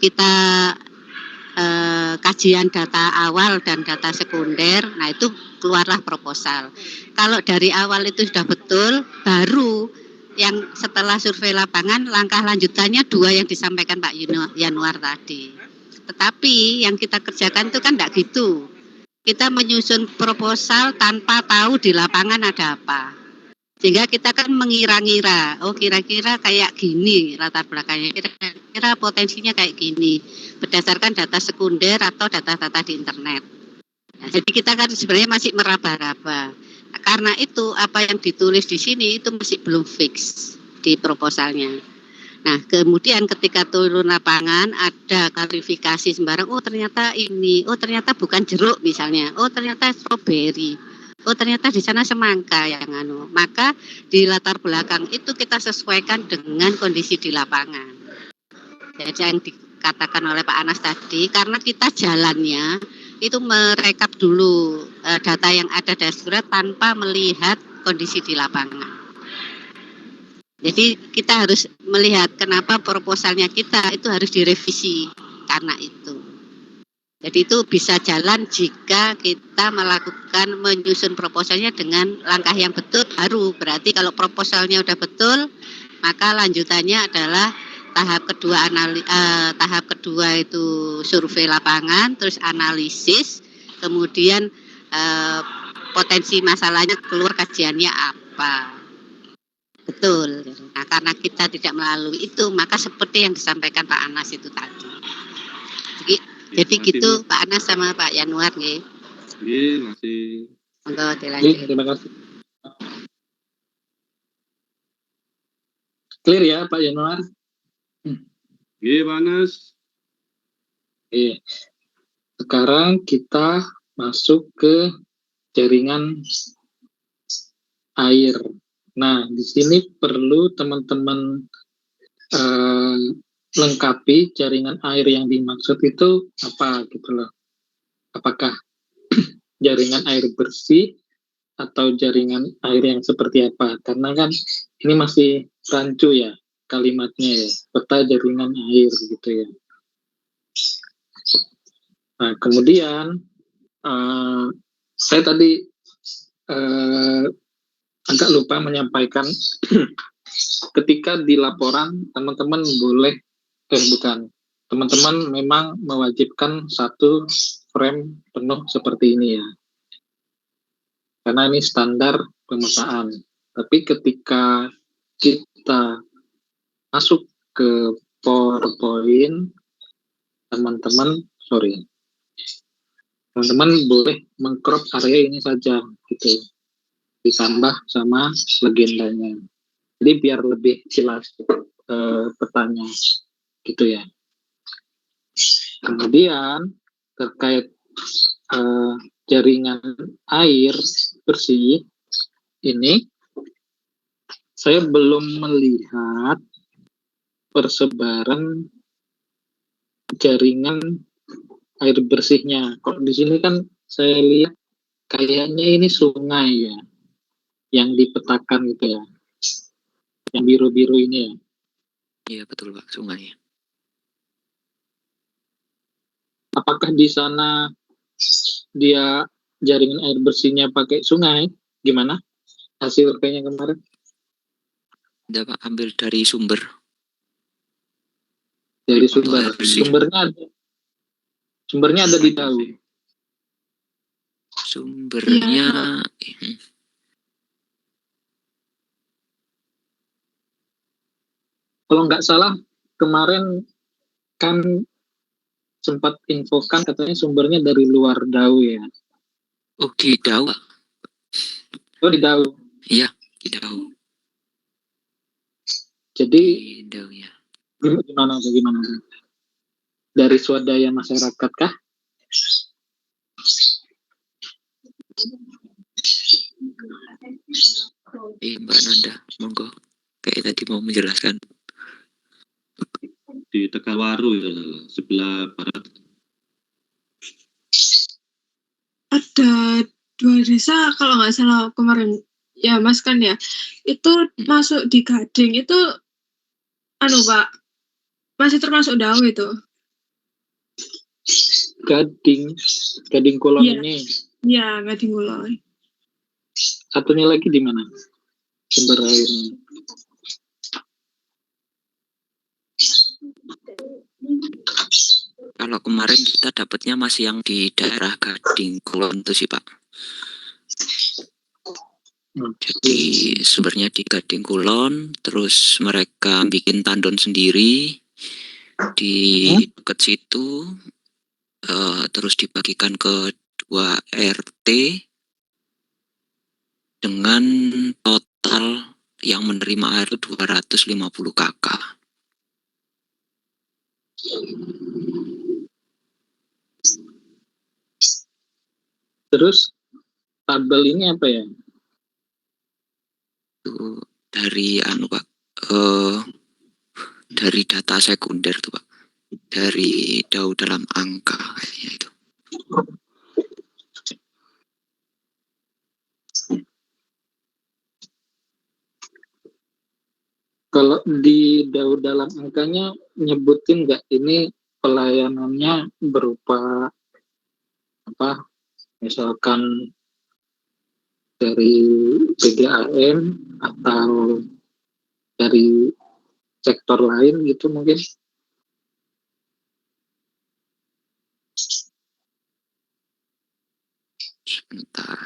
kita kajian data awal dan data sekunder, nah itu keluarlah proposal. Kalau dari awal itu sudah betul, baru yang setelah survei lapangan langkah lanjutannya 2 yang disampaikan Pak Yanuar tadi. Tetapi yang kita kerjakan itu kan tidak gitu. Kita menyusun proposal tanpa tahu di lapangan ada apa. Sehingga kita kan mengira-ngira, oh kira-kira kayak gini latar belakangnya, kira-kira potensinya kayak gini, berdasarkan data sekunder atau data-data di internet. Nah, jadi kita kan sebenarnya masih meraba-raba. Nah, karena itu apa yang ditulis di sini itu masih belum fix di proposalnya. Nah, kemudian ketika turun lapangan ada klarifikasi sembarang, oh ternyata ini, oh ternyata bukan jeruk misalnya, oh ternyata stroberi. Oh ternyata di sana semangka yang maka di latar belakang itu kita sesuaikan dengan kondisi di lapangan. Jadi yang dikatakan oleh Pak Anas tadi, karena kita jalannya itu merekap dulu data yang ada dashboard tanpa melihat kondisi di lapangan. Jadi kita harus melihat kenapa proposalnya kita itu harus direvisi karena itu. Jadi itu bisa jalan jika kita melakukan menyusun proposalnya dengan langkah yang betul baru. Berarti kalau proposalnya udah betul, maka lanjutannya adalah tahap kedua itu survei lapangan, terus analisis, kemudian potensi masalahnya keluar kajiannya apa. Betul. Nah, karena kita tidak melalui itu, maka seperti yang disampaikan Pak Anas itu tadi. Jadi gitu Pak Anas sama Pak Yanuar nggih. Nggih, masih. Monggo dilanjut. Terima kasih. Clear ya Pak Yanuar? Nggih, Pak Anas. Oke. Sekarang kita masuk ke jaringan air. Nah, di sini perlu teman-teman lengkapi jaringan air yang dimaksud itu apa gitu loh. Apakah jaringan air bersih atau jaringan air yang seperti apa? Karena kan ini masih rancu ya kalimatnya ya, peta jaringan air gitu ya. Nah, kemudian saya tadi agak lupa menyampaikan ketika di laporan teman-teman boleh teman-teman memang mewajibkan 1 frame penuh seperti ini ya, karena ini standar pemetaan. Tapi ketika kita masuk ke PowerPoint, teman-teman boleh mengcrop area ini saja gitu, ditambah sama legendanya, jadi biar lebih jelas petanya gitu ya. Kemudian terkait jaringan air bersih ini, saya belum melihat persebaran jaringan air bersihnya. Kalau di sini kan saya lihat kayaknya ini sungai ya yang dipetakan gitu ya, yang biru-biru ini ya. Iya betul Pak, sungai. Apakah di sana dia jaringan air bersihnya pakai sungai? Gimana hasil surveinya kemarin? Tidak Pak, ambil dari sumber. Dari sumber. Sumbernya ada di Dau. Sumbernya kalau nggak salah kemarin kan sempat infokan katanya sumbernya dari luar Dau ya. Oh di Dau Pak. Oh di Dau. Iya di Dau. Jadi Di Dau ya. Gimana? Dari swadaya masyarakat kah? Mbak Nanda, monggo. Kayak tadi mau menjelaskan. Di Tegalwaru ya, sebelah barat. Ada 2 desa kalau nggak salah kemarin ya Mas kan ya, itu masuk di Gading itu Pak, masih termasuk Dau itu. Gading Kulon Iya. ini. Ya, Gading Kulon. Satunya lagi di mana sumber airnya? Kalau kemarin kita dapatnya masih yang di daerah Gading Kulon itu sih Pak. Jadi sumbernya di Gading Kulon, terus mereka bikin tandon sendiri di dekat situ, terus dibagikan ke 2 RT dengan total yang menerima air itu 250 kakak. Terus tabel ini apa ya? Itu dari Pak, dari data sekunder tuh Pak, dari DAU dalam angka kayaknya itu. Kalau di DAU dalam angkanya nyebutin nggak ini pelayanannya berupa apa? Misalkan dari PDAM atau dari sektor lain gitu mungkin? Sebentar.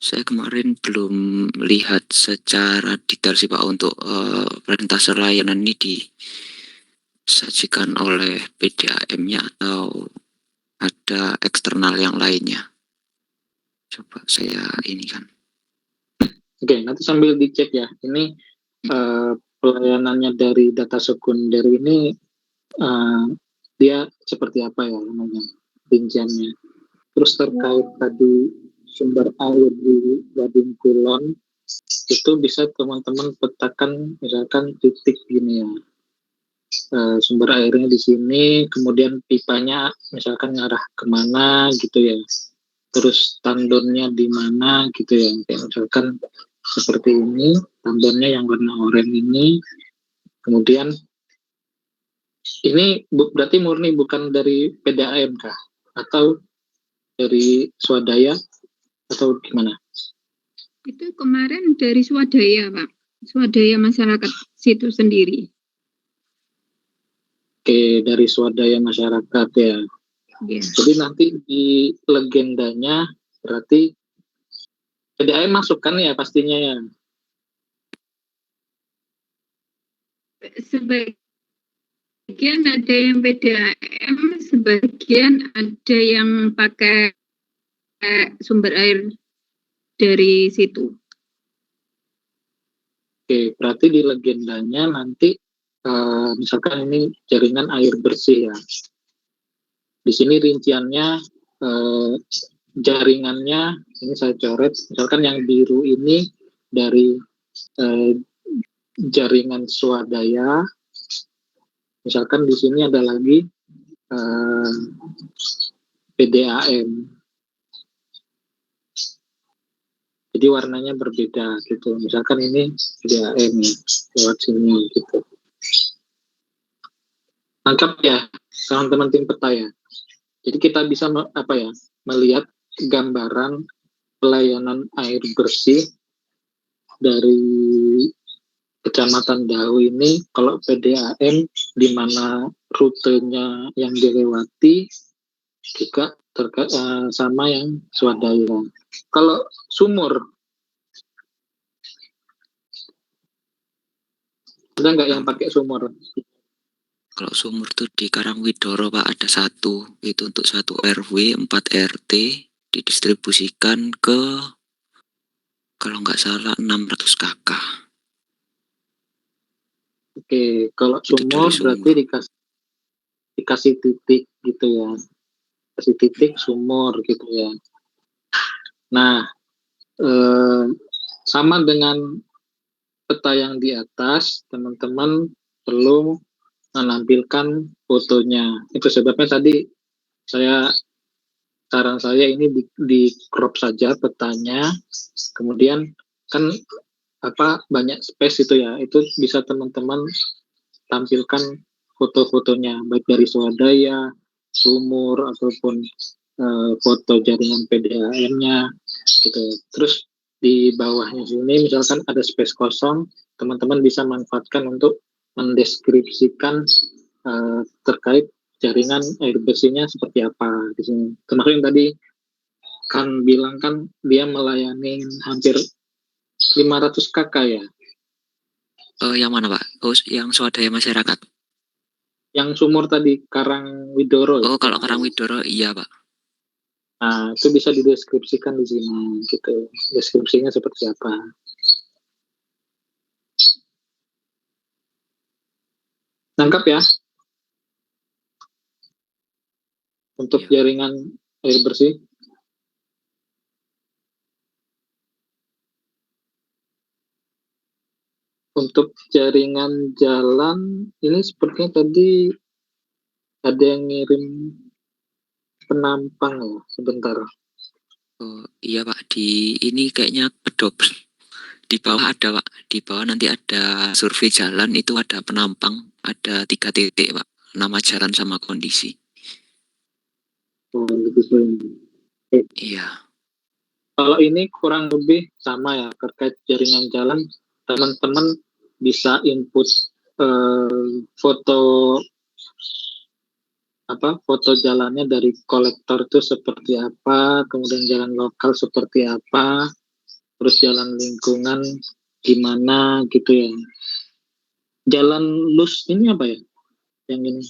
Saya kemarin belum lihat secara detail sih Pak untuk presentase layanan ini disajikan oleh PDAM-nya atau ada eksternal yang lainnya. Coba saya ini kan. Oke, nanti sambil dicek ya. Ini pelayanannya dari data sekunder ini dia seperti apa ya namanya rinciannya. Terus terkait tadi sumber air di Gading Kulon itu bisa teman-teman petakan misalkan titik gini ya. Sumber airnya di sini, kemudian pipanya misalkan ngarah kemana gitu ya. Terus tandonnya di mana gitu ya. Kayak misalkan seperti ini, tandonnya yang warna oranye ini. Kemudian ini berarti murni bukan dari PDAM kah? Atau dari swadaya atau gimana? Itu kemarin dari swadaya Pak, swadaya masyarakat situ sendiri. Oke, dari swadaya masyarakat ya. Yeah. Jadi nanti di legendanya berarti PDAM masukkan ya pastinya ya. Sebagian ada yang PDAM, sebagian ada yang pakai sumber air dari situ. Oke, berarti di legendanya nanti misalkan ini jaringan air bersih ya. Di sini rinciannya jaringannya ini saya coret. Misalkan yang biru ini dari jaringan swadaya. Misalkan di sini ada lagi PDAM. Jadi warnanya berbeda gitu. Misalkan ini PDAM lewat sini gitu. Lengkap ya, teman-teman tim peta ya. Jadi kita bisa melihat gambaran pelayanan air bersih dari Kecamatan Dau ini. Kalau PDAM di mana rutenya yang dilewati juga sama yang swadaya. Kalau sumur ada nggak yang pakai sumur? Kalau sumur tuh di Karangwidoro Pak ada satu, itu untuk 1 RW 4 RT didistribusikan ke kalau nggak salah 600 kakak. Oke, kalau Itu sumur dari berarti dikasih titik gitu ya, kasih titik sumur gitu ya. Nah, sama dengan peta yang di atas, teman-teman perlu menampilkan fotonya. Itu sebabnya tadi saran saya ini di crop saja petanya, kemudian kan banyak space itu ya, itu bisa teman-teman tampilkan foto-fotonya baik dari swadaya sumur ataupun foto jaringan PDAM-nya gitu. Terus di bawahnya sini misalkan ada space kosong, teman-teman bisa manfaatkan untuk mendeskripsikan terkait jaringan air bersihnya seperti apa di sini. Kemarin tadi kan bilang kan dia melayani hampir 500 KK ya. Yang mana Pak? Oh, yang swadaya masyarakat. Yang sumur tadi Karangwidoro. Oh, kalau Karangwidoro iya Pak. Nah, itu bisa dideskripsikan di sini gitu. Deskripsinya seperti apa. Nangkap ya? Untuk Iya. jaringan air bersih. Untuk jaringan jalan, ini sepertinya tadi ada yang ngirim penampang ya, sebentar. Oh, iya Pak, di ini kayaknya kedobel. Di bawah ada Pak, di bawah nanti ada survei jalan, itu ada penampang, ada 3 titik Pak, nama jalan sama kondisi. Oh, gitu. Iya. Kalau ini kurang lebih sama ya, terkait jaringan jalan, teman-teman bisa input foto jalannya dari kolektor itu seperti apa, kemudian jalan lokal seperti apa, terus jalan lingkungan gimana gitu ya. Jalan lus ini apa ya? Yang ini.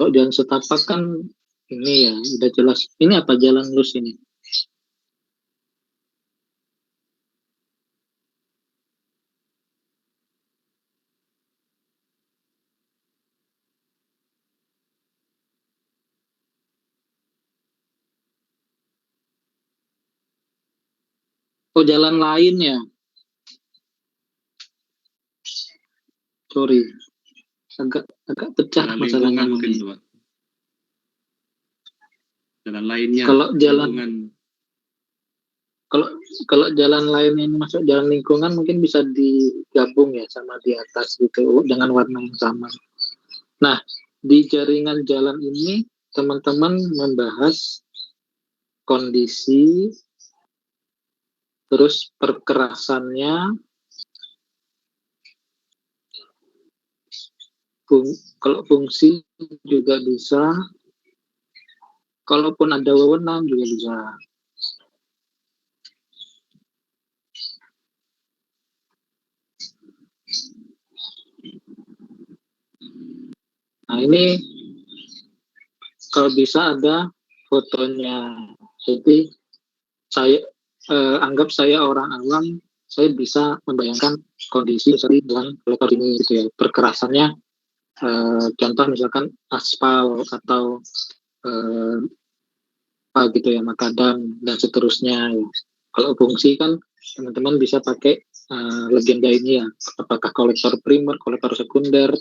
Kalau jalan setapak kan ini ya, udah jelas. Ini apa jalan lus ini? Oh, jalan lain ya. Sorry. Agak pecah Jalan masalahnya. lingkungan mungkin Pak. Jalan lainnya. Kalau jalan lingkungan. kalau jalan lain ini masuk jalan lingkungan mungkin bisa digabung ya sama di atas gitu dengan warna yang sama. Nah, di jaringan jalan ini teman-teman membahas kondisi, terus perkerasannya, kalau fungsi juga bisa, kalaupun ada wewenang juga bisa. Nah, ini kalau bisa ada fotonya. Jadi saya anggap saya orang awam, saya bisa membayangkan kondisi misalnya dalam kolektor ini gitu ya. Perkerasannya contoh misalkan aspal atau apa gitu ya, makadam dan seterusnya. Kalau fungsi kan teman-teman bisa pakai legenda ini ya, apakah kolektor primer, kolektor sekunder,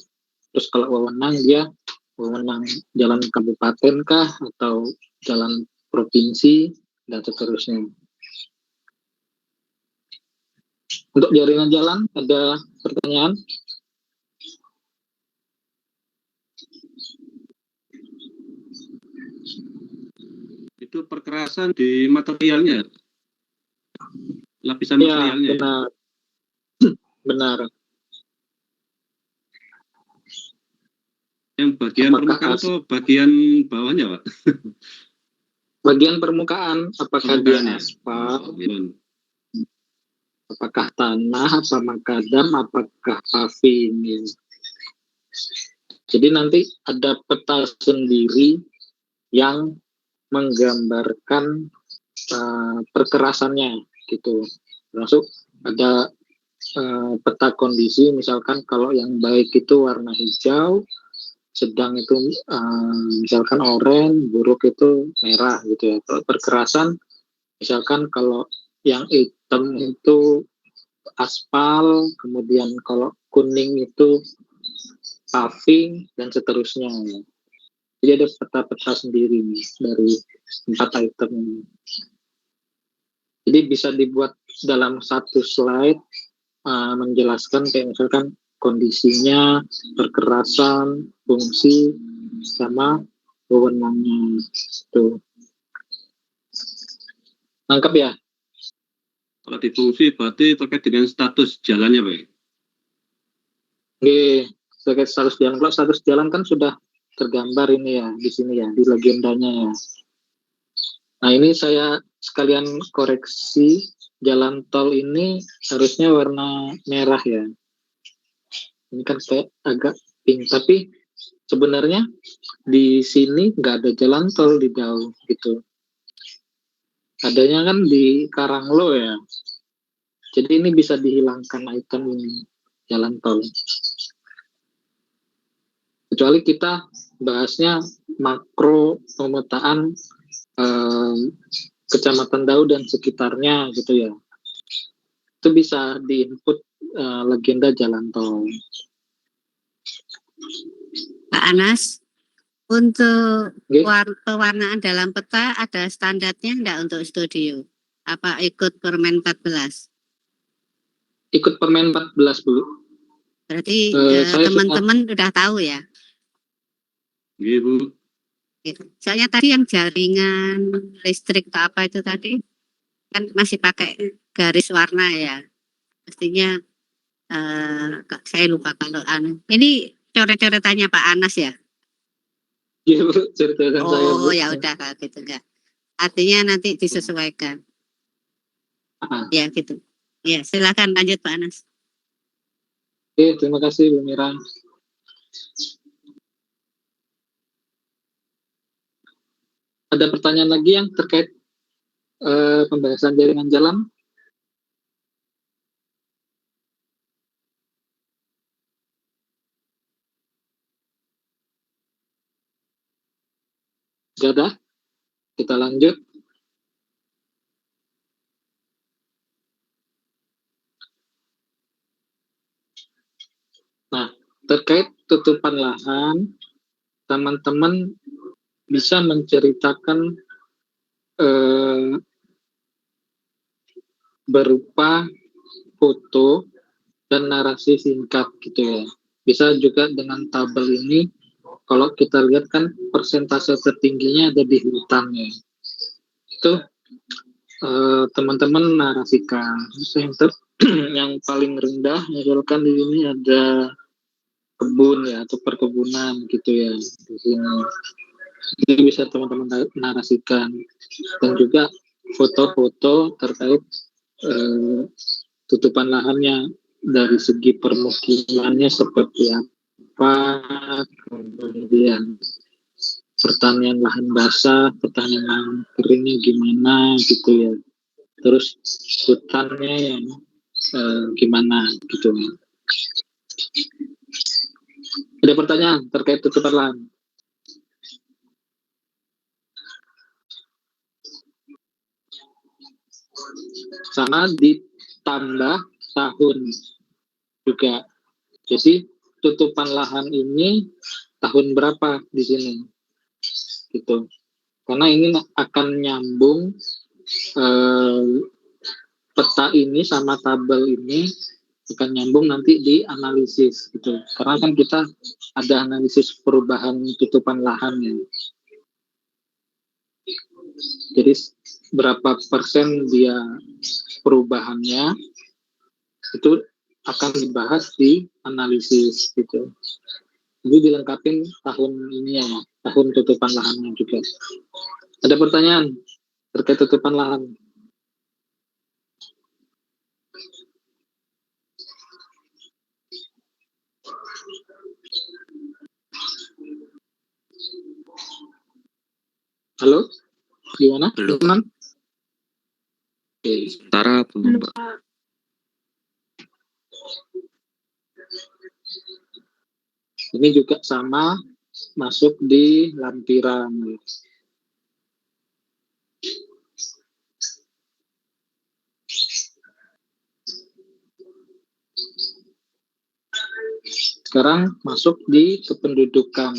terus kalau wewenang dia wewenang jalan kabupaten kah atau jalan provinsi dan seterusnya. Untuk jaringan jalan ada pertanyaan? Itu perkerasan di materialnya. Lapisan Ya, materialnya. benar. Benar. Yang bagian permukaan atau bagian bawahnya, Pak? Bagian permukaan, apakah dia aspal, apakah tanah, apa makadam, apakah paving. Ya. Jadi nanti ada peta sendiri yang menggambarkan perkerasannya gitu. Termasuk ada peta kondisi, misalkan kalau yang baik itu warna hijau, sedang itu misalkan oranye, buruk itu merah gitu ya. Kalau perkerasan, misalkan kalau yang hitam itu aspal, kemudian kalau kuning itu paving dan seterusnya. Jadi ada peta-peta sendiri nih dari 4 item ini. Jadi bisa dibuat dalam satu slide, menjelaskan kayak misalkan kondisinya, perkerasan, fungsi, sama wewenangnya. Tuh. Nangkep ya? Kalau di fungsi berarti terkait dengan status jalannya, Pak. Oke, terkait status jalan. Kalau status jalan kan sudah tergambar ini ya, di sini ya, di legendanya ya. Nah, ini saya sekalian koreksi, jalan tol ini harusnya warna merah ya. Ini kan saya agak pink, tapi sebenarnya di sini nggak ada jalan tol di Dau gitu. Adanya kan di Karanglo ya. Jadi ini bisa dihilangkan item ini, jalan tol. Kecuali kita bahasnya makro pemetaan Kecamatan Dau dan sekitarnya gitu ya. Itu bisa di-input legenda jalan tol. Pak Anas, untuk Oke. pewarnaan dalam peta ada standarnya enggak untuk studio? Apa ikut Permen 14? Ikut Permen 14 Bu. Berarti Saya teman-teman udah tahu ya? Iya, Bu. Gitu. Soalnya tadi yang jaringan listrik atau apa itu tadi kan masih pakai garis warna ya. Mestinya saya lupa kalau ini coret-coretannya Pak Anas ya. Iya Bu, ceritakan saya Bu. Oh ya udah kalau gitu enggak. Artinya nanti disesuaikan. Ya gitu. Ya silakan lanjut Pak Anas. Oke, terima kasih Bu Mira. Ada pertanyaan lagi yang terkait pembahasan jaringan jalan? Gak ada? Kita lanjut. Nah, terkait tutupan lahan, teman-teman bisa menceritakan berupa foto dan narasi singkat gitu ya. Bisa juga dengan tabel ini, kalau kita lihat kan persentase tertingginya ada di hutan ya. Itu teman-teman narasikan. Yang paling rendah misalkan di sini ada kebun ya atau perkebunan gitu ya di sini. Ini bisa teman-teman narasikan, dan juga foto-foto terkait tutupan lahannya dari segi permukimannya seperti apa, kemudian pertanian lahan basah, pertanian lahan keringnya gimana gitu ya, terus hutannya yang gimana gitu. Ada pertanyaan terkait tutupan lahan? Sama ditambah tahun juga. Jadi tutupan lahan ini tahun berapa di sini? Gitu. Karena ini akan nyambung peta ini sama tabel ini akan nyambung nanti di analisis gitu. Karena kan kita ada analisis perubahan tutupan lahannya. Jadi berapa persen dia perubahannya itu akan dibahas di analisis gitu. Jadi dilengkapin tahun ini ya, tahun tutupan lahannya juga. Ada pertanyaan terkait tutupan lahan? Halo? Gimana? Belum. Teman? Oke. Sementara belum, Pak. Ini juga sama, masuk di lampiran. Sekarang masuk di kependudukan.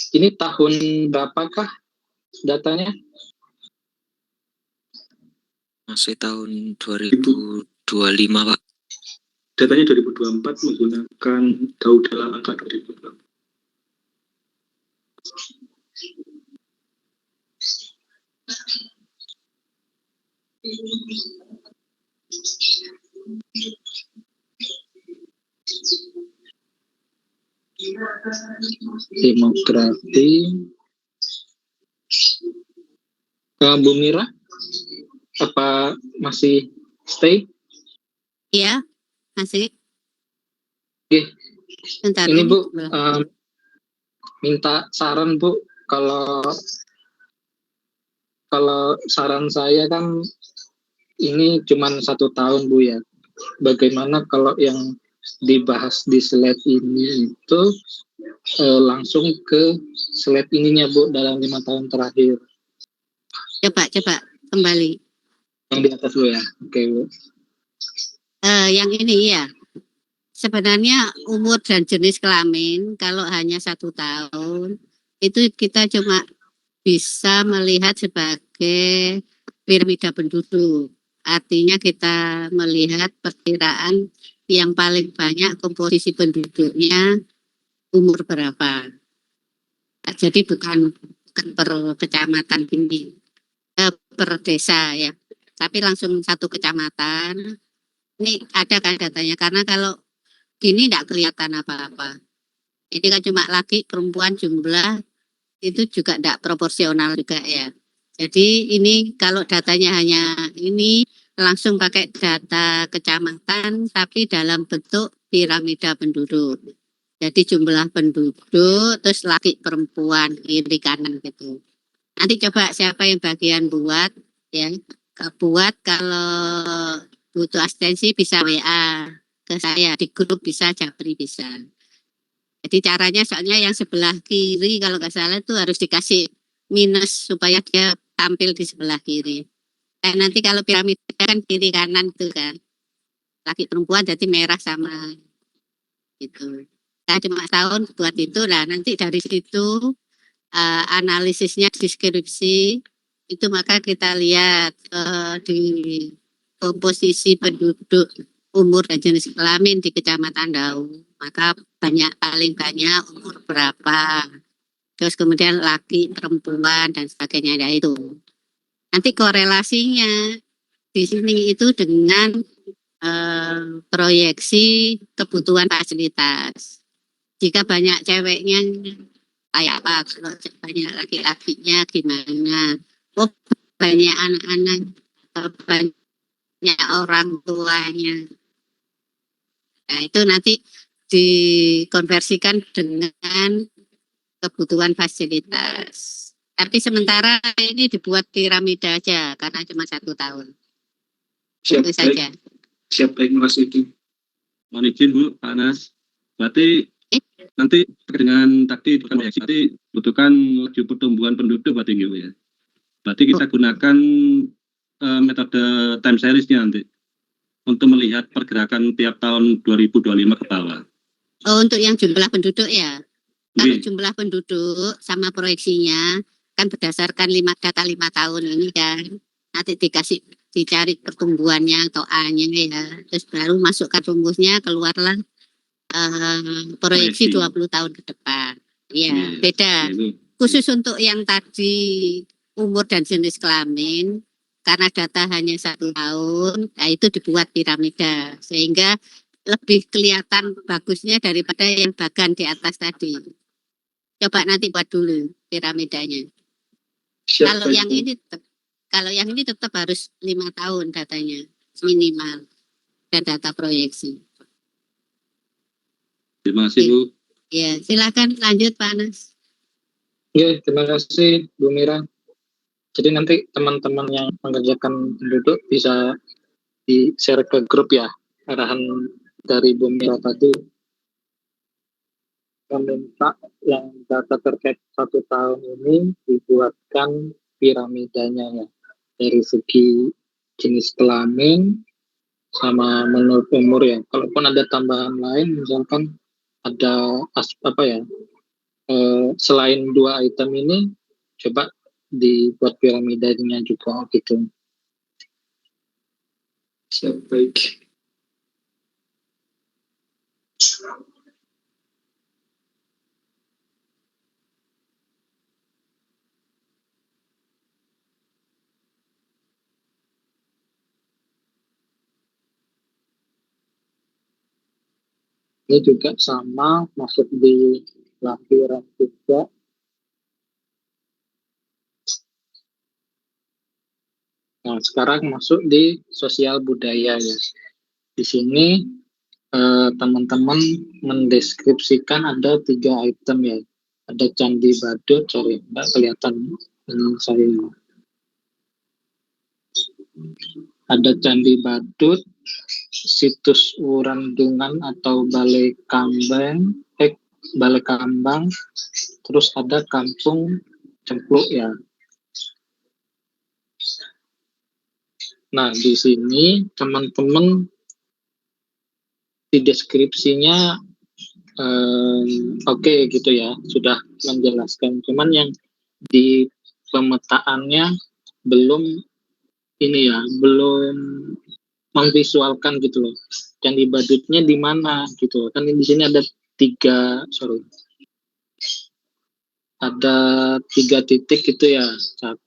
Ini tahun berapakah datanya? Masih tahun 2025, Pak. Datanya 2024 menggunakan daun dalam angka 2024. Demografi. Bu Mira, apa masih stay? Iya, masih. Oke. Bentar Ini ya. Bu, minta saran Bu, kalau saran saya kan ini cuma 1 tahun Bu ya. Bagaimana kalau yang dibahas di slide ini itu langsung ke slide ininya Bu dalam 5 tahun terakhir. Coba kembali. Yang di atas Bu ya. Oke Bu. Yang ini ya. Sebenarnya umur dan jenis kelamin kalau hanya 1 tahun itu kita cuma bisa melihat sebagai piramida penduduk. Artinya kita melihat perkiraan yang paling banyak komposisi penduduknya umur berapa. Jadi bukan per kecamatan ini, per desa ya. Tapi langsung satu kecamatan. Ini ada kan datanya, karena kalau gini tidak kelihatan apa-apa. Ini kan cuma laki perempuan jumlah itu juga tidak proporsional juga ya. Jadi ini kalau datanya hanya ini langsung pakai data kecamatan tapi dalam bentuk piramida penduduk. Jadi jumlah penduduk terus laki perempuan kiri kanan gitu. Nanti coba siapa yang bagian buat ya. Buat kalau butuh asistensi bisa WA ke saya, di grup bisa, Japri bisa. Jadi caranya soalnya yang sebelah kiri kalau nggak salah itu harus dikasih minus supaya dia tampil di sebelah kiri. Dan nanti kalau piramida kan kiri kanan itu kan, laki perempuan jadi merah sama gitu. Saya cuma tahun buat itu lah. Nanti dari situ analisisnya deskripsi itu maka kita lihat di komposisi penduduk umur dan jenis kelamin di Kecamatan Dau, maka paling banyak umur berapa, terus kemudian laki, perempuan dan sebagainya ya itu. Nanti korelasinya di sini itu dengan proyeksi kebutuhan fasilitas. Jika banyak ceweknya kayak apa, kalau banyak laki-lakinya gimana? Oh banyak anak-anak, banyak orang tuanya. Nah, itu nanti dikonversikan dengan kebutuhan fasilitas. Tapi sementara ini dibuat piramida aja karena cuma 1 tahun. Itu saja. Siap baik Mas Iki. Mohon izin Bu, Pak Anas. Berarti nanti dengan tadi bukan proyeksi, nanti butuhkan laju pertumbuhan penduduk berarti gitu ya. Berarti kita gunakan metode time series-nya nanti untuk melihat pergerakan tiap tahun 2025 ke bawah. Oh, untuk yang jumlah penduduk ya. Kalau jumlah penduduk sama proyeksinya kan berdasarkan data 5 tahun ini kan. Nanti dicari pertumbuhannya atau A-nya ya. Terus baru masukkan rumusnya, keluarlah proyeksi 20 tahun ke depan. Ya, beda. Khusus untuk yang tadi umur dan jenis kelamin, karena data hanya 1 tahun, nah itu dibuat piramida sehingga lebih kelihatan bagusnya daripada yang bagan di atas tadi. Coba nanti buat dulu piramidanya. Kalau yang ini tetap harus 5 tahun datanya minimal dan data proyeksi. Terima kasih Bu. Ya, silakan lanjut Pak Anas. Oke, terima kasih Bu Mira. Jadi nanti teman-teman yang mengerjakan penduduk bisa di-share ke grup ya, arahan dari Bu Mira tadi. Meminta yang data terkait 1 tahun ini dibuatkan piramidanya ya, dari segi jenis kelamin sama menurut umur ya. Kalaupun ada tambahan lain, misalkan ada selain 2 item ini, coba dibuat piramidanya juga gitu. Siap, baik. Ini juga sama, masuk di lampiran juga. Nah, sekarang masuk di sosial budaya ya. Di sini teman-teman mendeskripsikan ada 3 item ya. Ada Candi Badut, sorry, nggak kelihatan ini saya. Ada Candi Badut, situs Wurandungan atau Balai Kambang, terus ada Kampung Cempluk ya. Nah, di sini teman-teman di deskripsinya oke gitu ya, sudah menjelaskan. Cuman yang di pemetaannya belum ini ya, belum memvisualkan gitu loh. Candi Badutnya di mana gitu. Kan di sini ada 3 titik gitu ya. 1,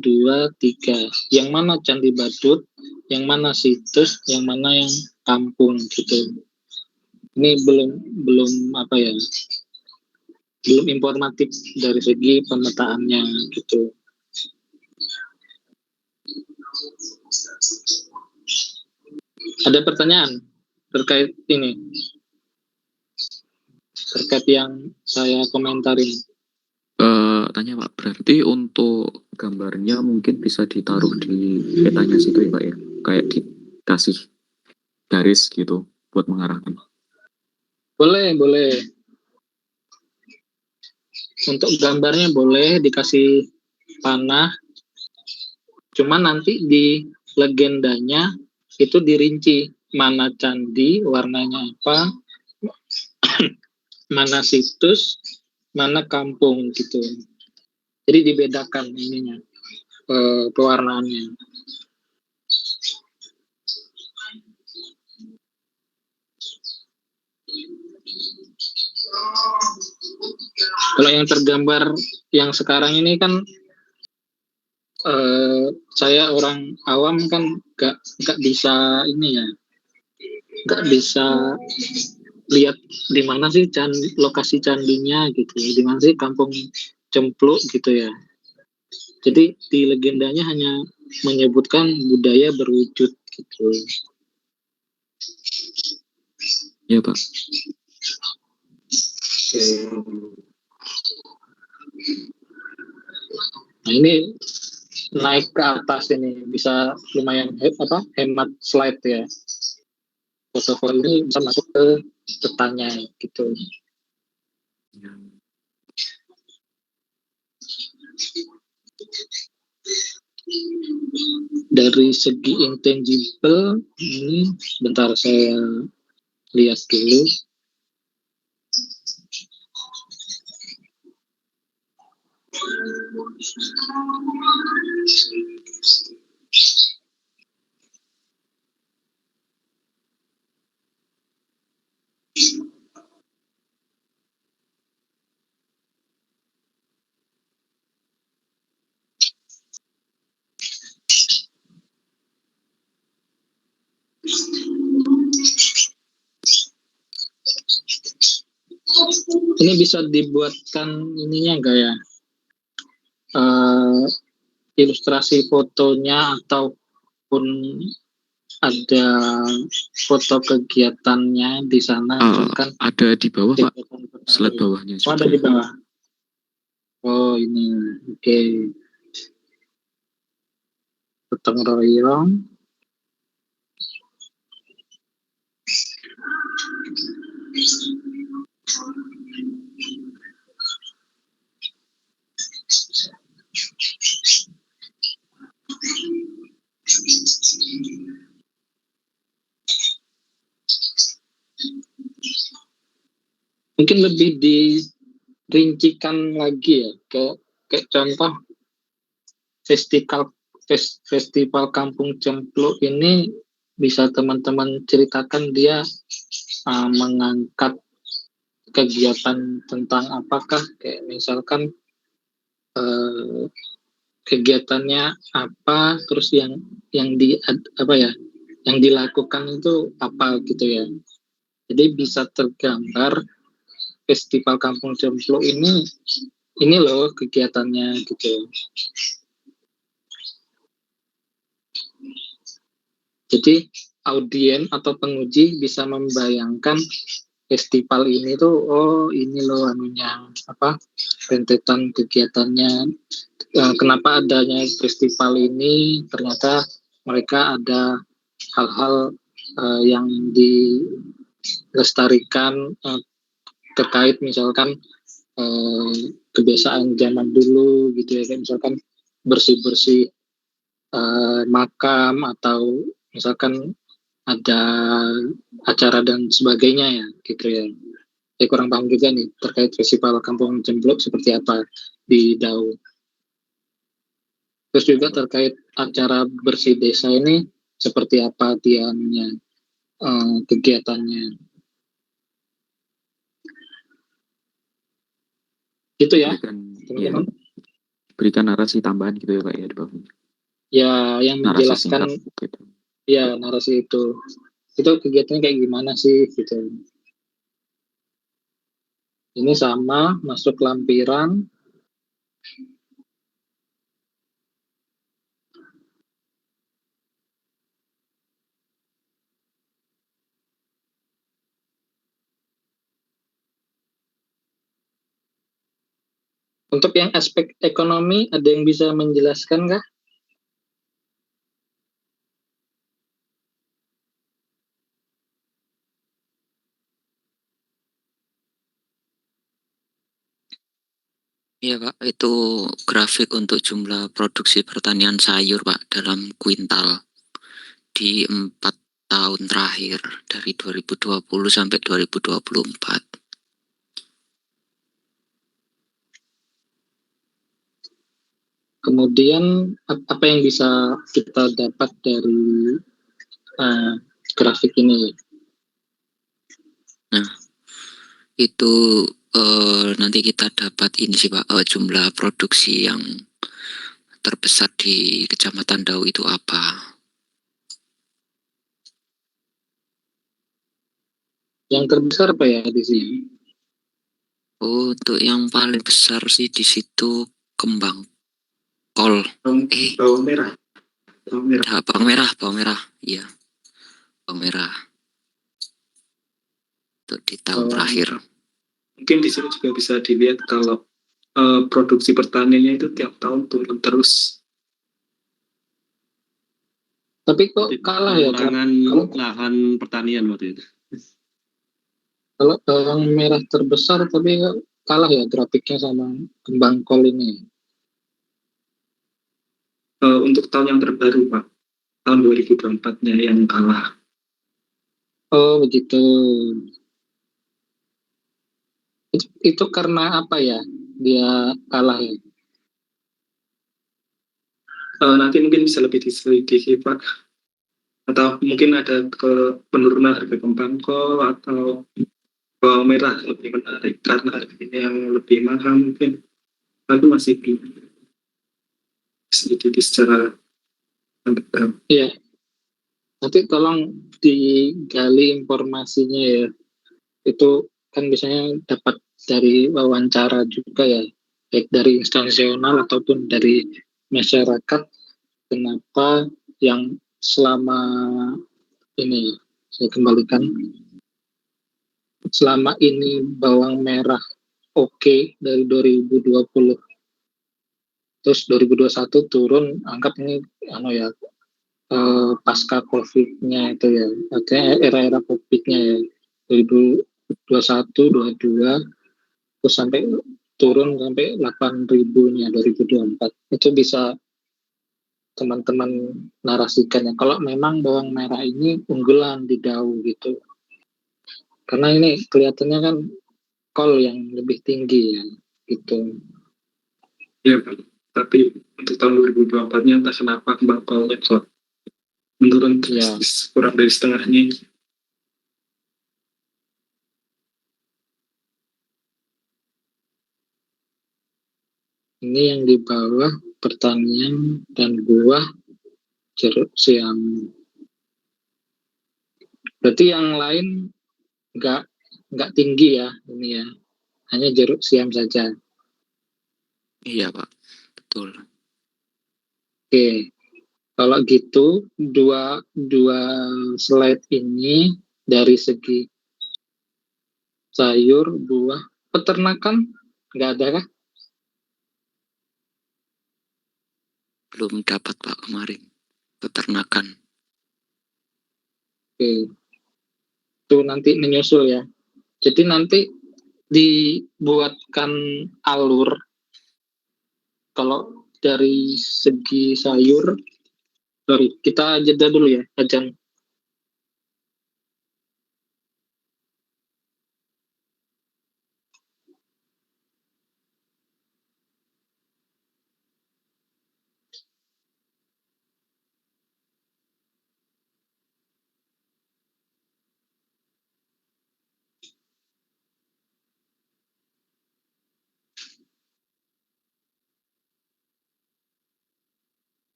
2, 3. Yang mana Candi Badut, yang mana situs, yang mana yang kampung gitu. Ini belum apa ya, belum informatif dari segi pemetaannya gitu. Ada pertanyaan terkait ini, terkait yang saya komentarin? Tanya Pak, berarti untuk gambarnya mungkin bisa ditaruh di petanya situ ya Pak ya, kayak dikasih garis gitu buat mengarahkan. Boleh. Untuk gambarnya boleh dikasih panah, cuman nanti di legendanya itu dirinci mana candi, warnanya apa, mana situs, mana kampung gitu. Jadi dibedakan ininya, pewarnaannya. Kalau yang tergambar yang sekarang ini kan saya orang awam kan nggak bisa ini ya, nggak bisa lihat di mana sih lokasi candinya gitu ya, di mana sih Kampung Cempluk gitu ya. Jadi di legendanya hanya menyebutkan budaya berwujud gitu. Ya Pak. Oke. Nah ini naik ke atas ini bisa lumayan hemat slide ya. Foto-foto ini bisa masuk ke petanya gitu. Dari segi intangible ini bentar saya lihat dulu. Ini bisa dibuatkan ininya enggak ya? Ilustrasi fotonya ataupun ada foto kegiatannya di sana kan? Ada di bawah Pak, slide bawahnya. Oh, ada di bawah. Oh ini, oke. Gotong royong. Mungkin lebih dirincikan lagi ya, kayak contoh festival Kampung Cempluk ini bisa teman-teman ceritakan dia mengangkat kegiatan tentang apakah, kayak misalkan kegiatannya apa, terus yang yang dilakukan itu apa gitu ya. Jadi bisa tergambar Festival Kampung Jomblo ini loh kegiatannya gitu. Jadi audien atau penguji bisa membayangkan festival ini tuh, oh ini loh anunya rentetan kegiatannya. Kenapa adanya festival ini? Ternyata mereka ada hal-hal yang dilestarikan terkait misalkan kebiasaan zaman dulu gitu ya, kayak misalkan bersih-bersih makam, atau misalkan ada acara dan sebagainya ya gitu ya. Saya kurang paham juga nih terkait festival Kampung Cempluk seperti apa di Dau. Terus juga terkait acara bersih desa ini seperti apa diannya, kegiatannya. Gitu ya, teman-teman. Berikan narasi tambahan gitu ya Pak ya di bawah. Ya, yang Narasi menjelaskan singkat gitu. ya narasi itu kegiatannya kayak gimana sih gitu. Ini sama masuk lampiran. Untuk yang aspek ekonomi, ada yang bisa menjelaskan nggak? Iya Pak, itu grafik untuk jumlah produksi pertanian sayur Pak dalam kuintal di 4 tahun terakhir dari 2020 sampai 2024. Kemudian apa yang bisa kita dapat dari grafik ini? Nah, itu nanti kita dapat ini sih Pak, jumlah produksi yang terbesar di Kecamatan Dau itu apa? Yang terbesar apa ya di sini? Oh, untuk yang paling besar sih di situ kembang kol. Bawang merah. Ya, bawang merah, iya, bawang merah. Untuk di tahun terakhir. Mungkin di sini juga bisa dilihat kalau produksi pertaniannya itu tiap tahun turun terus. Tapi kok kalah ya? Pengurangan lahan pertanian waktu itu. Kalau bawang merah terbesar tapi kalah ya grafiknya sama kembang kol ini. Untuk tahun yang terbaru Pak, tahun 2024-nya yang kalah. Oh begitu. Itu karena apa ya dia kalah ya? Nanti mungkin bisa lebih diselidiki Pak, atau mungkin ada penurunan harga kembang kol atau bawang merah lebih menarik karena harganya yang lebih mahal mungkin. Tapi masih diselidiki secara mendalam. Iya. Nanti tolong digali informasinya ya. Itu kan biasanya dapat dari wawancara juga ya, baik dari instansional ataupun dari masyarakat. Kenapa yang selama ini saya kembalikan, selama ini bawang merah oke dari 2020, terus 2021 turun, anggap ini pasca COVID-nya itu ya, artinya era-era COVID-nya ya, 2021, 22, terus sampai turun sampai 8.000-nya 2024. Itu bisa teman-teman narasikan ya, kalau memang bawang merah ini unggulan di Dau gitu. Karena ini kelihatannya kan kol yang lebih tinggi ya, gitu. Ya Pak, tapi untuk tahun 2024-nya entah kenapa kembang kolnya kok menurun Ya. drastis, kurang dari setengahnya. Ini yang di bawah pertanian dan buah jeruk siam. Berarti yang lain nggak tinggi ya ini ya, hanya jeruk siam saja. Iya Pak, betul. Oke, kalau gitu dua dua slide ini dari segi sayur, buah, peternakan nggak ada kah? Belum dapat Pak kemarin. Peternakan. Oke, itu nanti menyusul ya. Jadi nanti dibuatkan alur kalau dari segi sayur. Sorry, kita jeda dulu ya, Ajang.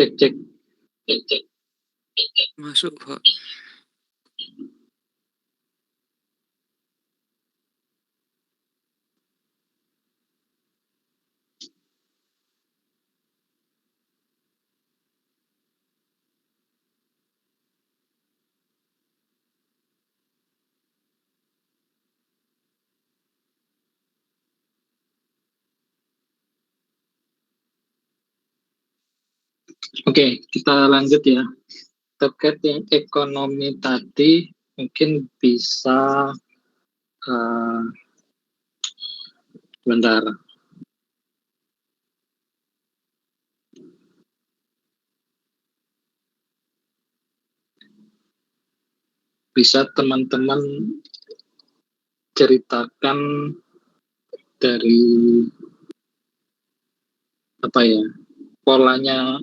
Cek. Masuk, Pak. Oke, kita lanjut ya. Terkait yang ekonomi tadi, mungkin bisa bentar. Bisa teman-teman ceritakan dari apa ya, polanya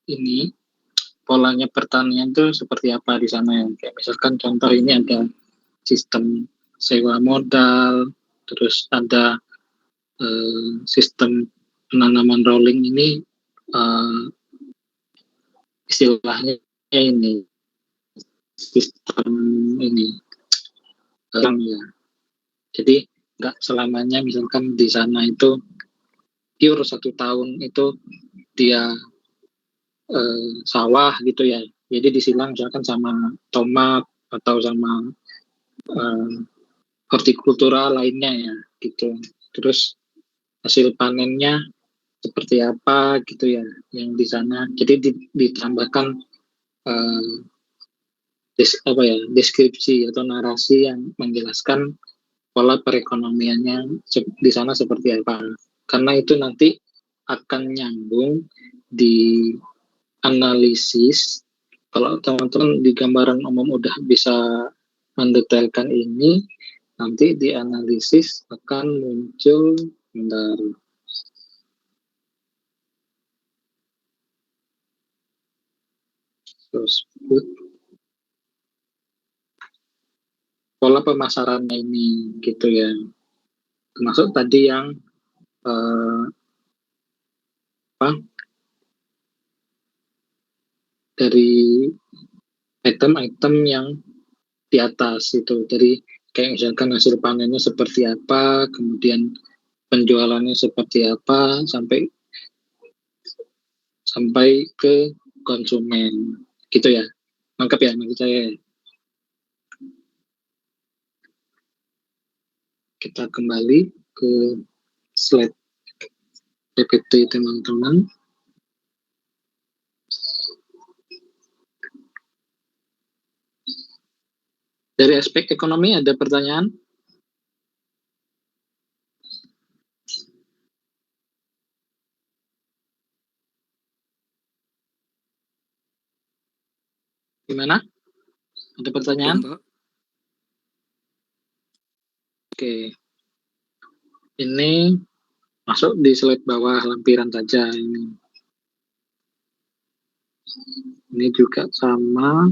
ini, polanya pertanian itu seperti apa di sana ya. Kayak misalkan contoh ini ada sistem sewa modal, terus ada sistem penanaman rolling ini, istilahnya ini sistem ini ya. Jadi nggak selamanya misalkan di sana itu pure 1 tahun itu dia sawah gitu ya. Jadi disilang misalkan sama tomat atau sama hortikultura lainnya ya gitu. Terus hasil panennya seperti apa gitu ya yang di sana. Jadi ditambahkan deskripsi atau narasi yang menjelaskan pola perekonomiannya di sana seperti apa. Karena itu nanti akan nyambung di analisis. Kalau teman-teman di gambaran umum udah bisa mendetailkan ini, nanti di analisis akan muncul pola pemasarannya ini gitu ya. Termasuk tadi yang dari item-item yang di atas itu, dari kayak misalkan hasil panennya seperti apa, kemudian penjualannya seperti apa, sampai ke konsumen gitu ya. Lengkap ya maksud saya. Kita kembali ke slide PPT teman-teman. Dari aspek ekonomi ada pertanyaan? Gimana? Ada pertanyaan? Mbak. Oke. Ini masuk di slide bawah lampiran saja ini. Ini juga sama.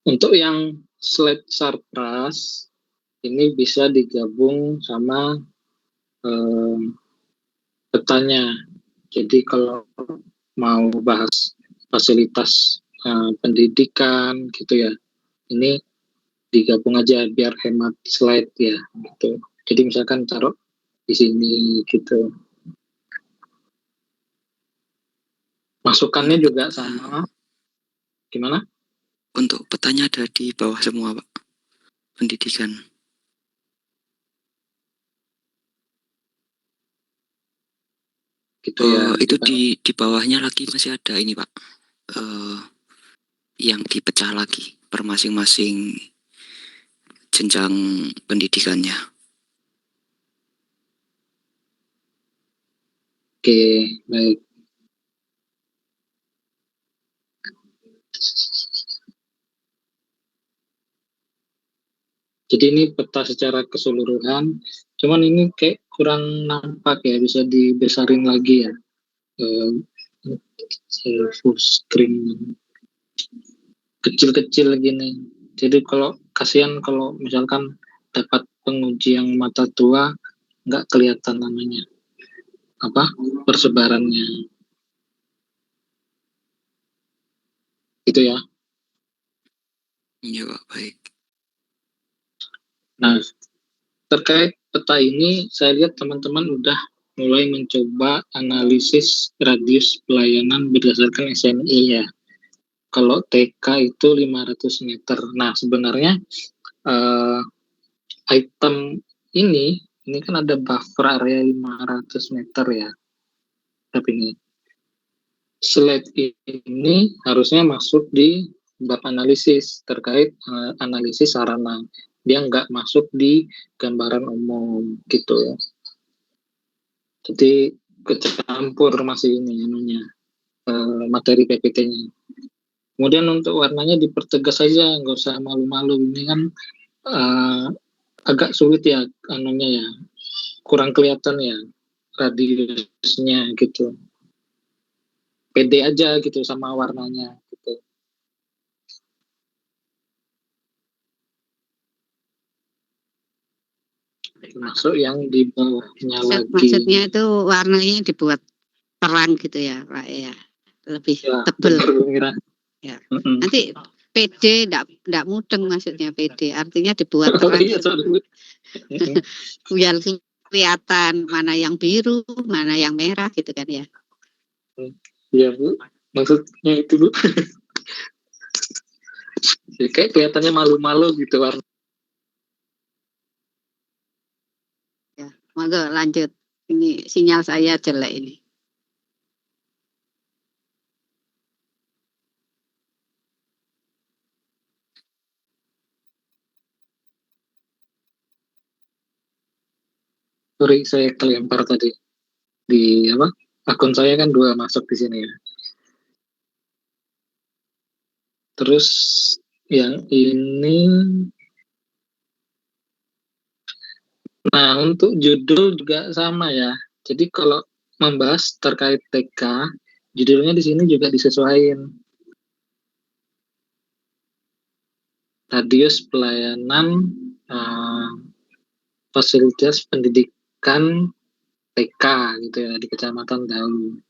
Untuk yang slide surplus ini bisa digabung sama petanya. Jadi kalau mau bahas fasilitas pendidikan gitu ya, ini digabung aja biar hemat slide ya gitu. Jadi misalkan taruh di sini gitu. Masukannya juga sama. Gimana? Untuk petanya ada di bawah semua, Pak. Pendidikan. Gitu ya. Itu di bawahnya lagi masih ada ini, Pak. Yang dipecah lagi per masing-masing jenjang pendidikannya. Oke, baik. Jadi ini peta secara keseluruhan, cuman ini kayak kurang nampak ya, bisa dibesarin lagi ya. Full screen kecil-kecil gini. Jadi kalau kasihan kalau misalkan dapat penguji yang mata tua nggak kelihatan namanya persebarannya gitu ya. Iya Pak, baik. Nah, terkait peta ini saya lihat teman-teman udah mulai mencoba analisis radius pelayanan berdasarkan SNI ya. Kalau TK itu 500 meter. Nah, sebenarnya item ini kan ada buffer area 500 meter ya. Tapi ini slide ini harusnya masuk di bab analisis terkait analisis sarana. Dia nggak masuk di gambaran umum gitu. Jadi kecampur masih ini anunya materi PPT-nya. Kemudian untuk warnanya dipertegas saja, nggak usah malu-malu. Ini kan agak sulit ya anunya ya, kurang kelihatan ya radiusnya gitu. Pede aja gitu sama warnanya gitu. Masuk yang di bawahnya lagi. Maksudnya itu warnanya dibuat terang gitu ya Pak ya, lebih Ya, tebel. Ya. Nanti PD enggak mudeng maksudnya PD, artinya dibuat terang. Iya, biar kelihatan mana yang biru, mana yang merah gitu kan ya. Iya Bu, maksudnya itu Bu. Ya, kayak kelihatannya malu-malu gitu warna. Ya, monggo lanjut. Ini sinyal saya jelek ini. Sorry, saya kelempar tadi di akun saya kan 2 masuk di sini ya. Terus yang ini, nah untuk judul juga sama ya. Jadi kalau membahas terkait TK, judulnya di sini juga disesuaikan. Radius pelayanan fasilitas pendidikan TK gitu ya di Kecamatan Daun.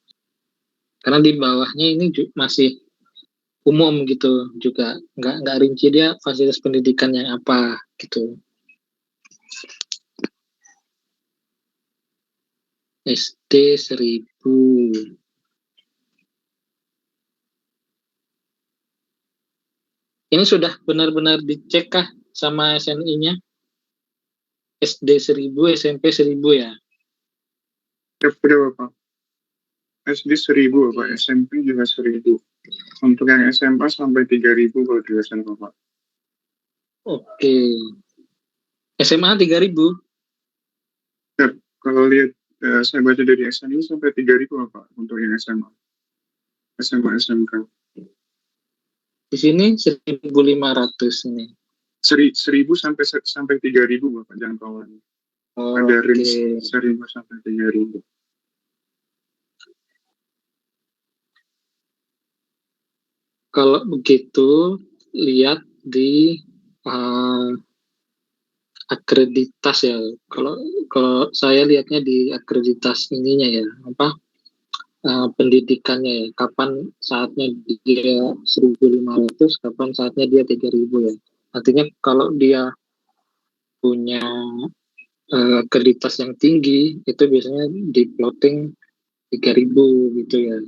Karena di bawahnya ini masih umum gitu juga, nggak rinci dia fasilitas pendidikan yang apa gitu. SD 1000. Ini sudah benar-benar dicek kah sama SNI-nya? SD 1000, SMP 1000 ya? Berapa Pak? SD 1000 Pak, SMP juga 1000. Untuk yang SMA sampai 3000 kalau di SMA Pak. Oke. SMA 3000? Ya, kalau lihat saya baca dari SNI sampai 3000 Pak untuk yang SMA. SMA SMK. Di sini 1500 ini. 1000 sampai 3000 Bapak jangkauan. Ada range 1000 sampai 3000. Kalau begitu lihat di akreditas ya. Kalau saya lihatnya di akreditas ininya ya, pendidikannya ya. Kapan saatnya dia 1500, kapan saatnya dia 3000 ya. Artinya kalau dia punya akreditas yang tinggi itu biasanya di plotting 3000 gitu ya.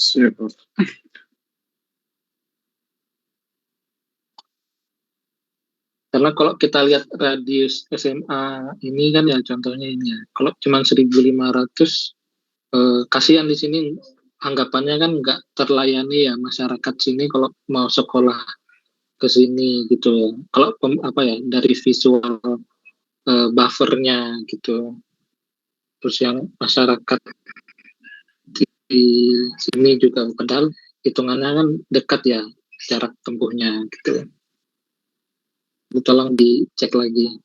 Siap. Karena kalau kita lihat radius SMA ini kan ya contohnya ini ya. Kalau cuma 1500 kasihan di sini anggapannya kan nggak terlayani ya masyarakat sini kalau mau sekolah ke sini gitu ya. Kalau dari visual buffernya gitu. Terus yang masyarakat di sini juga padahal hitungannya kan dekat ya jarak tempuhnya gitu. Tolong dicek lagi.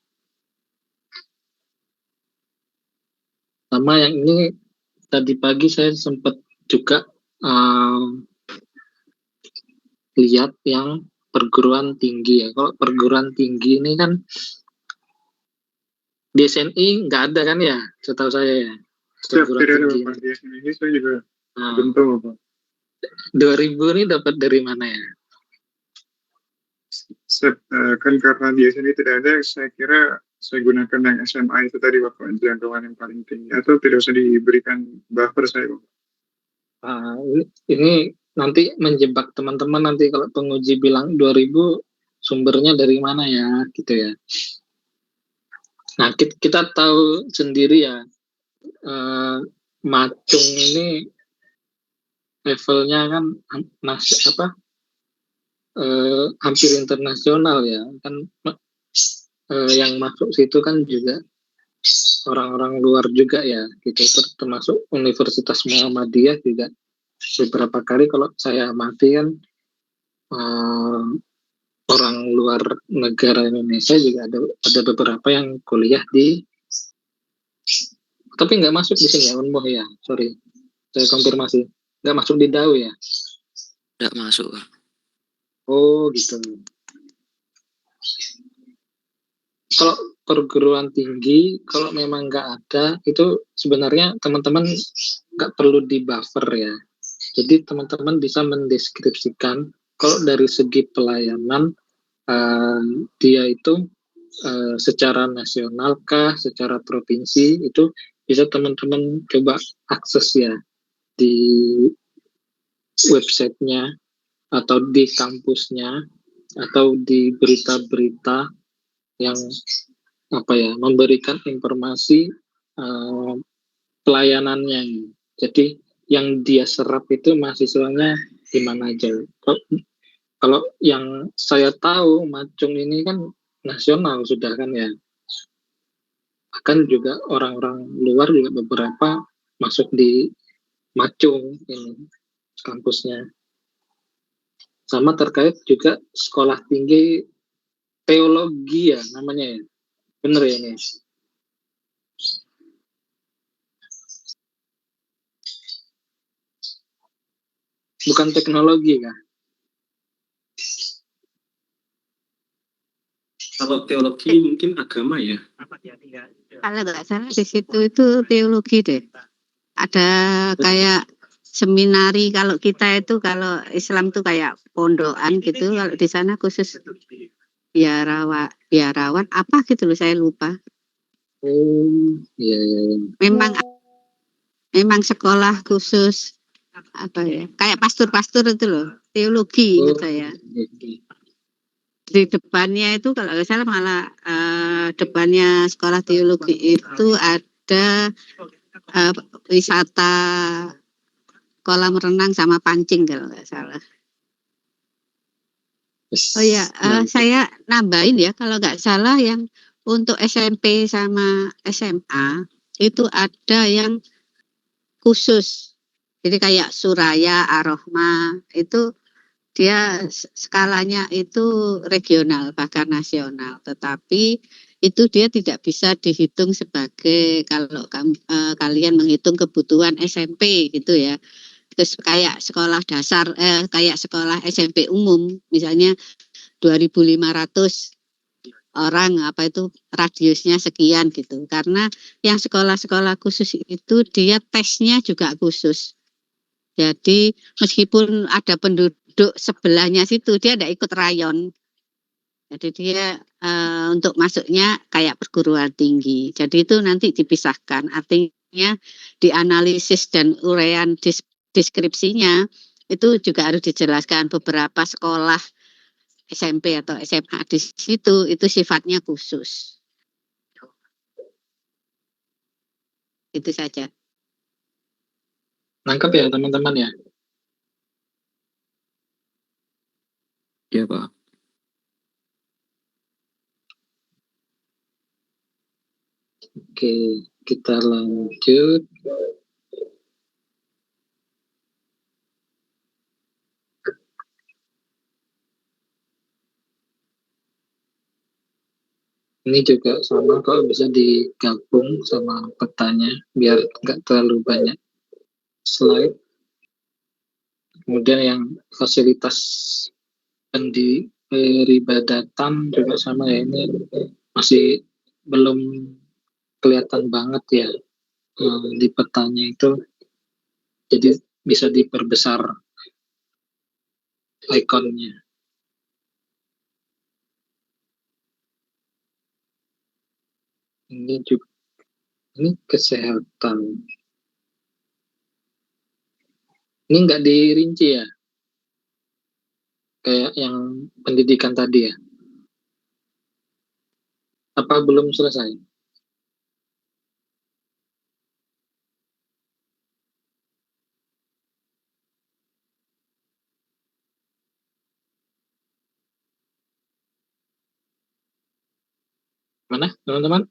Sama yang ini tadi pagi saya sempat juga lihat yang perguruan tinggi ya. Kalau perguruan tinggi ini kan di SNI nggak ada kan ya, setahu saya ya. Setiap Perguruan periode tinggi. Bapak di SNI saya juga Nah, bentuk Bapak. 2000 ini dapat dari mana ya? Kan karena di SNI tidak ada, saya kira saya gunakan yang SMA itu tadi Bapak, jangkauan yang paling tinggi, atau tidak usah diberikan buffer saya Bapak. Ini nanti menjebak teman-teman nanti kalau penguji bilang 2000 sumbernya dari mana ya gitu ya. Nah kita tahu sendiri ya, Macung ini levelnya kan hampir internasional ya kan, yang masuk situ kan juga orang-orang luar juga ya gitu, termasuk Universitas Muhammadiyah juga beberapa kali kalau saya amati kan orang luar negara Indonesia juga ada beberapa yang kuliah di, tapi nggak masuk di sini ya Unmuh ya, sorry saya konfirmasi, nggak masuk di DAU ya? Nggak masuk, Pak. Oh gitu. Kalau perguruan tinggi kalau memang nggak ada itu sebenarnya teman-teman nggak perlu di buffer ya. Jadi teman-teman bisa mendeskripsikan kalau dari segi pelayanan dia itu secara nasional kah, secara provinsi, itu bisa teman-teman coba akses ya di websitenya atau di kampusnya atau di berita-berita yang memberikan informasi pelayanannya. Jadi yang dia serap itu mahasiswanya di mana aja. Kalau yang saya tahu Macung ini kan nasional sudah kan ya. Bahkan juga orang-orang luar juga beberapa masuk di Macung ini kampusnya. Sama terkait juga sekolah tinggi teologi ya namanya ya. Bener ya ini? Bukan teknologi kah? Kalau teologi mungkin agama ya. Kalau nggak salah di situ itu teologi deh. Ada kayak seminari, kalau kita itu kalau Islam tuh kayak pondokan gitu, kalau di sana khusus biarawan apa gitu loh, saya lupa. Iya. Memang sekolah khusus apa ya, kayak pastor itu loh, teologi gitu ya. Di depannya itu kalau nggak salah malah depannya sekolah teologi itu ada wisata kolam renang sama pancing kalau nggak salah. Oh ya, saya nambahin ya, kalau nggak salah yang untuk SMP sama SMA itu ada yang khusus. Jadi kayak Suraya, Ar-Rahma itu dia skalanya itu regional bahkan nasional, tetapi itu dia tidak bisa dihitung sebagai kalau kalian menghitung kebutuhan SMP gitu ya. Terus kayak sekolah dasar kayak sekolah SMP umum misalnya 2.500 orang, apa itu radiusnya sekian gitu. Karena yang sekolah-sekolah khusus itu dia tesnya juga khusus. Jadi meskipun ada penduduk sebelahnya situ, dia tidak ikut rayon. Jadi dia untuk masuknya kayak perguruan tinggi. Jadi itu nanti dipisahkan. Artinya dianalisis dan uraian deskripsinya itu juga harus dijelaskan. Beberapa sekolah SMP atau SMA di situ itu sifatnya khusus. Itu saja. Nangkep ya teman-teman ya? Iya, Pak. Oke, kita lanjut. Ini juga sama, kalau bisa digabung sama petanya biar nggak terlalu banyak slide. Kemudian yang fasilitas Dan di peribadatan juga sama ya, ini masih belum kelihatan banget ya di petanya itu, jadi bisa diperbesar ikonnya. Ini juga, ini kesehatan. Ini nggak dirinci ya, kayak yang pendidikan tadi ya. Apa belum selesai? Mana teman-teman?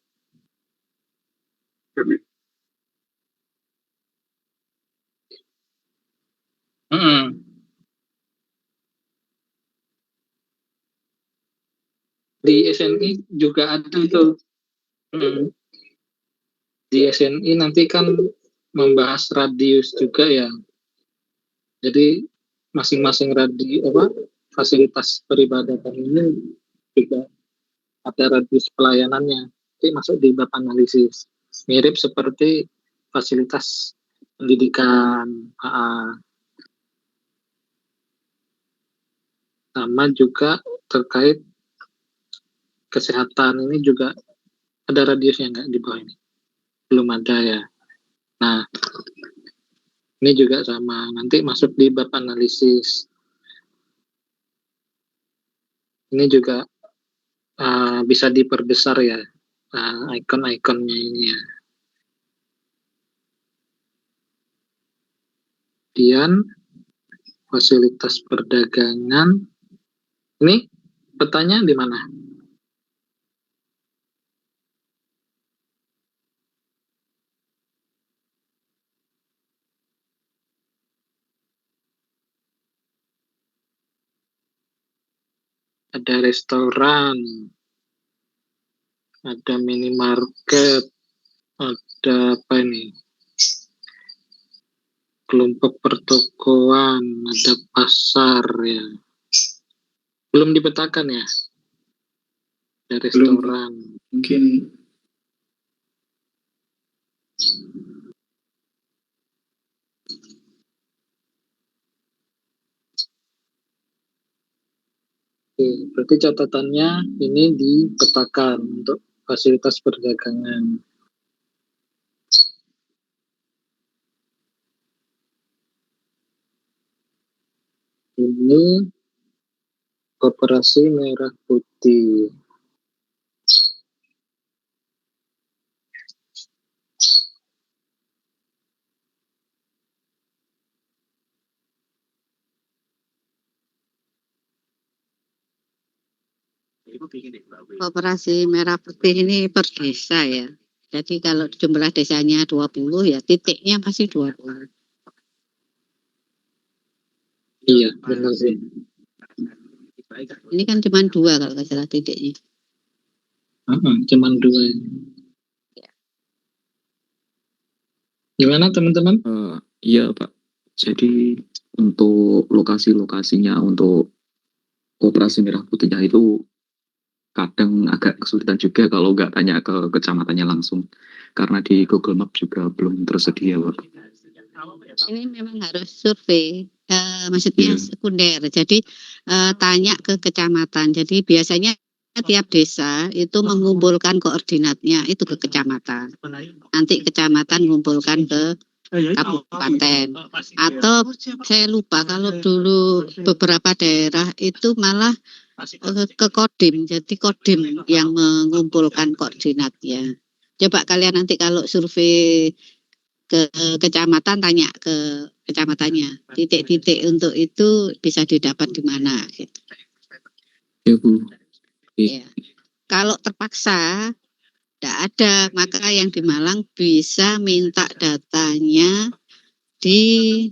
Di SNI juga ada itu. Di SNI nanti kan membahas radius juga ya. Jadi masing-masing fasilitas peribadatan ini juga ada radius pelayanannya. Jadi masuk di bab analisis. Mirip seperti fasilitas pendidikan, sama juga terkait kesehatan ini juga ada radiusnya nggak di bawah ini? Belum ada ya. Nah, ini juga sama, nanti masuk di bab analisis. Ini juga bisa diperbesar ya ikon-ikonnya ini ya. Kemudian fasilitas perdagangan. Ini petanya di mana? Ada restoran, ada minimarket, ada apa ini? Kelompok pertokoan, ada pasar ya. Belum dipetakan ya? Ada restoran. Mungkin Oke, berarti catatannya ini dipetakan untuk fasilitas perdagangan. Ini Koperasi Merah Putih. Koperasi Merah Putih ini per desa ya. Jadi kalau jumlah desanya 20 ya titiknya pasti 20. Iya, benar sih. Ini kan cuma 2 kalau nggak salah titiknya. Cuman 2. Gimana teman-teman? Iya Pak, jadi untuk lokasi-lokasinya untuk Koperasi Merah Putihnya itu kadang agak kesulitan juga kalau nggak tanya ke kecamatannya langsung, karena di Google Map juga belum tersedia Pak. Ini memang harus survei, maksudnya sekunder. Jadi tanya ke kecamatan. Jadi biasanya tiap desa itu mengumpulkan koordinatnya itu ke kecamatan. Nanti kecamatan mengumpulkan ke kabupaten. Atau saya lupa kalau dulu beberapa daerah itu malah ke Kodim. Jadi Kodim yang mengumpulkan koordinatnya. Coba kalian nanti kalau survei ke kecamatan tanya ke kecamatannya, titik-titik untuk itu bisa didapat di mana gitu. Ya Bu. Ya. Kalau terpaksa tidak ada, maka yang di Malang bisa minta datanya di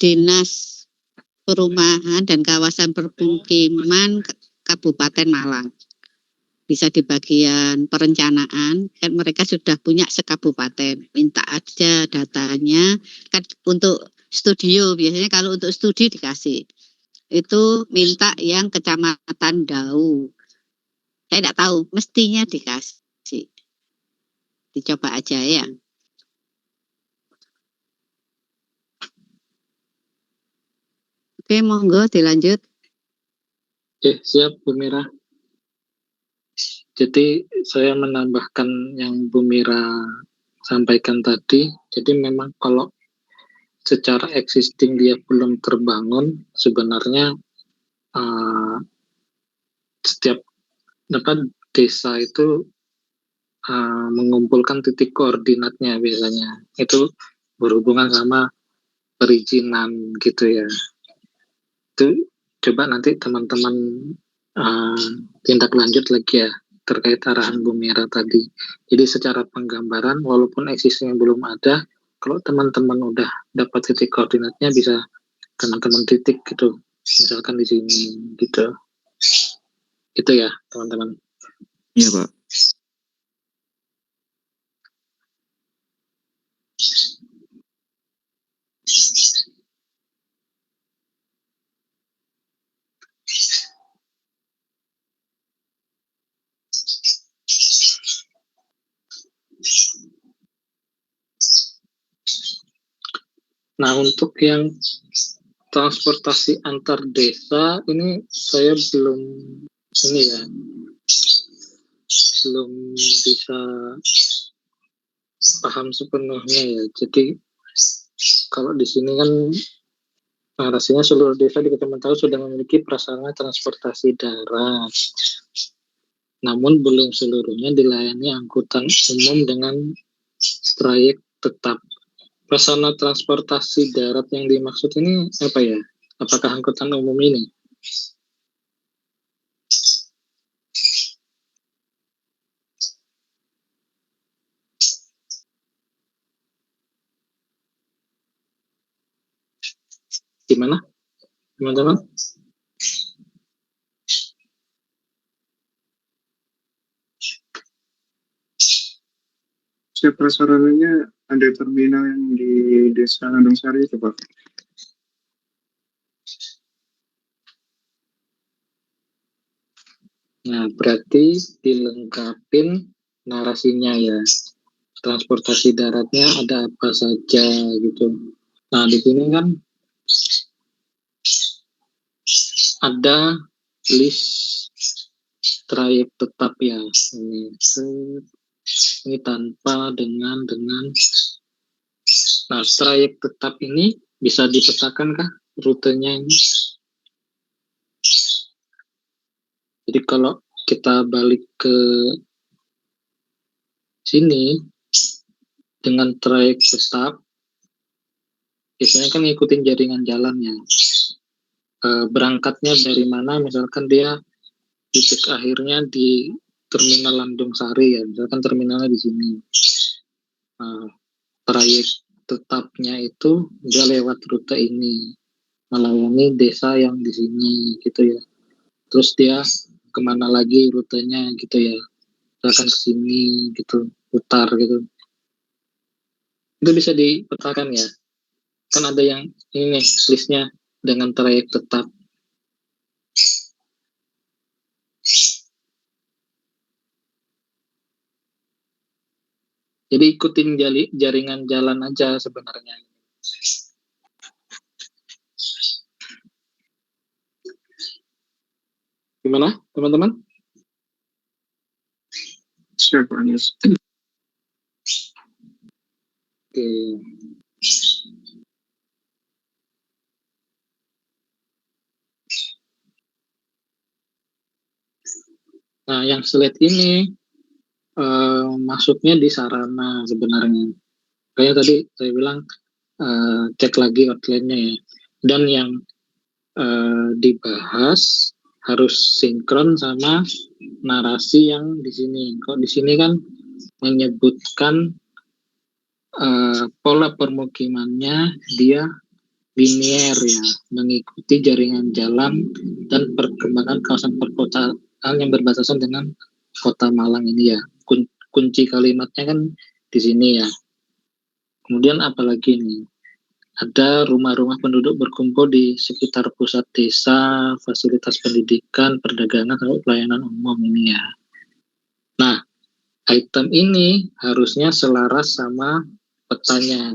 Dinas Perumahan dan Kawasan Permukiman Kabupaten Malang. Bisa di bagian perencanaan, kan mereka sudah punya sekabupaten, minta aja datanya, kan untuk studio, biasanya kalau untuk studi dikasih, itu minta yang Kecamatan Dau. Saya tidak tahu, mestinya dikasih. Dicoba aja ya. Oke, monggo dilanjut. Oke, siap Bu Mira. Jadi saya menambahkan yang Bu Mira sampaikan tadi. Jadi memang kalau secara existing dia belum terbangun, sebenarnya setiap desa itu mengumpulkan titik koordinatnya biasanya. Itu berhubungan sama perizinan gitu ya. Itu coba nanti teman-teman tindak lanjut lagi ya terkait arahan Bu Mira tadi. Jadi secara penggambaran walaupun existing belum ada, kalau teman-teman udah dapat titik koordinatnya bisa teman-teman titik gitu. Misalkan di sini gitu. Itu ya teman-teman. Iya Pak. Nah, untuk yang transportasi antar desa ini saya belum bisa paham sepenuhnya ya. Jadi kalau di sini kan narasinya seluruh desa di Kecamatan Tahu sudah memiliki prasarana transportasi darat. Namun belum seluruhnya dilayani angkutan umum dengan trayek tetap. Prasarana transportasi darat yang dimaksud ini apa ya? Apakah angkutan umum ini? Gimana, teman-teman? Setiap prasarananya ada terminal yang di Desa Landung Sari itu, Pak. Nah, berarti dilengkapin narasinya ya. Transportasi daratnya ada apa saja gitu. Nah, di sini kan ada list trayek tetap ya. Ini tanpa dengan. Nah, trayek tetap ini bisa dipetakan kah rutenya ini? Jadi kalau kita balik ke sini dengan trayek tetap, biasanya kan ngikutin jaringan jalannya. Berangkatnya dari mana? Misalkan dia titik akhirnya di Terminal Landung Sari ya, misalkan terminalnya di sini. Trayek tetapnya itu dia lewat rute ini, melayani desa yang di sini gitu ya. Terus dia kemana lagi rutenya gitu ya, misalkan ke sini gitu, putar gitu. Itu bisa dipetakan ya. Kan ada yang ini listnya dengan trayek tetap. Jadi ikutin jaringan jalan aja sebenarnya. Gimana, teman-teman? Siap, Pak Anies. Oke. Nah, yang slide ini masuknya di sarana sebenarnya. Kayak tadi saya bilang cek lagi outline-nya ya. Dan yang dibahas harus sinkron sama narasi yang di sini. Kok di sini kan menyebutkan pola permukimannya dia linier ya, mengikuti jaringan jalan dan perkembangan kawasan perkotaan yang berbatasan dengan Kota Malang ini ya. Kunci kalimatnya kan di sini ya. Kemudian apalagi nih? ada rumah-rumah penduduk berkumpul di sekitar pusat desa, fasilitas pendidikan, perdagangan, atau pelayanan umum ini ya. Nah, item ini harusnya selaras sama petanya.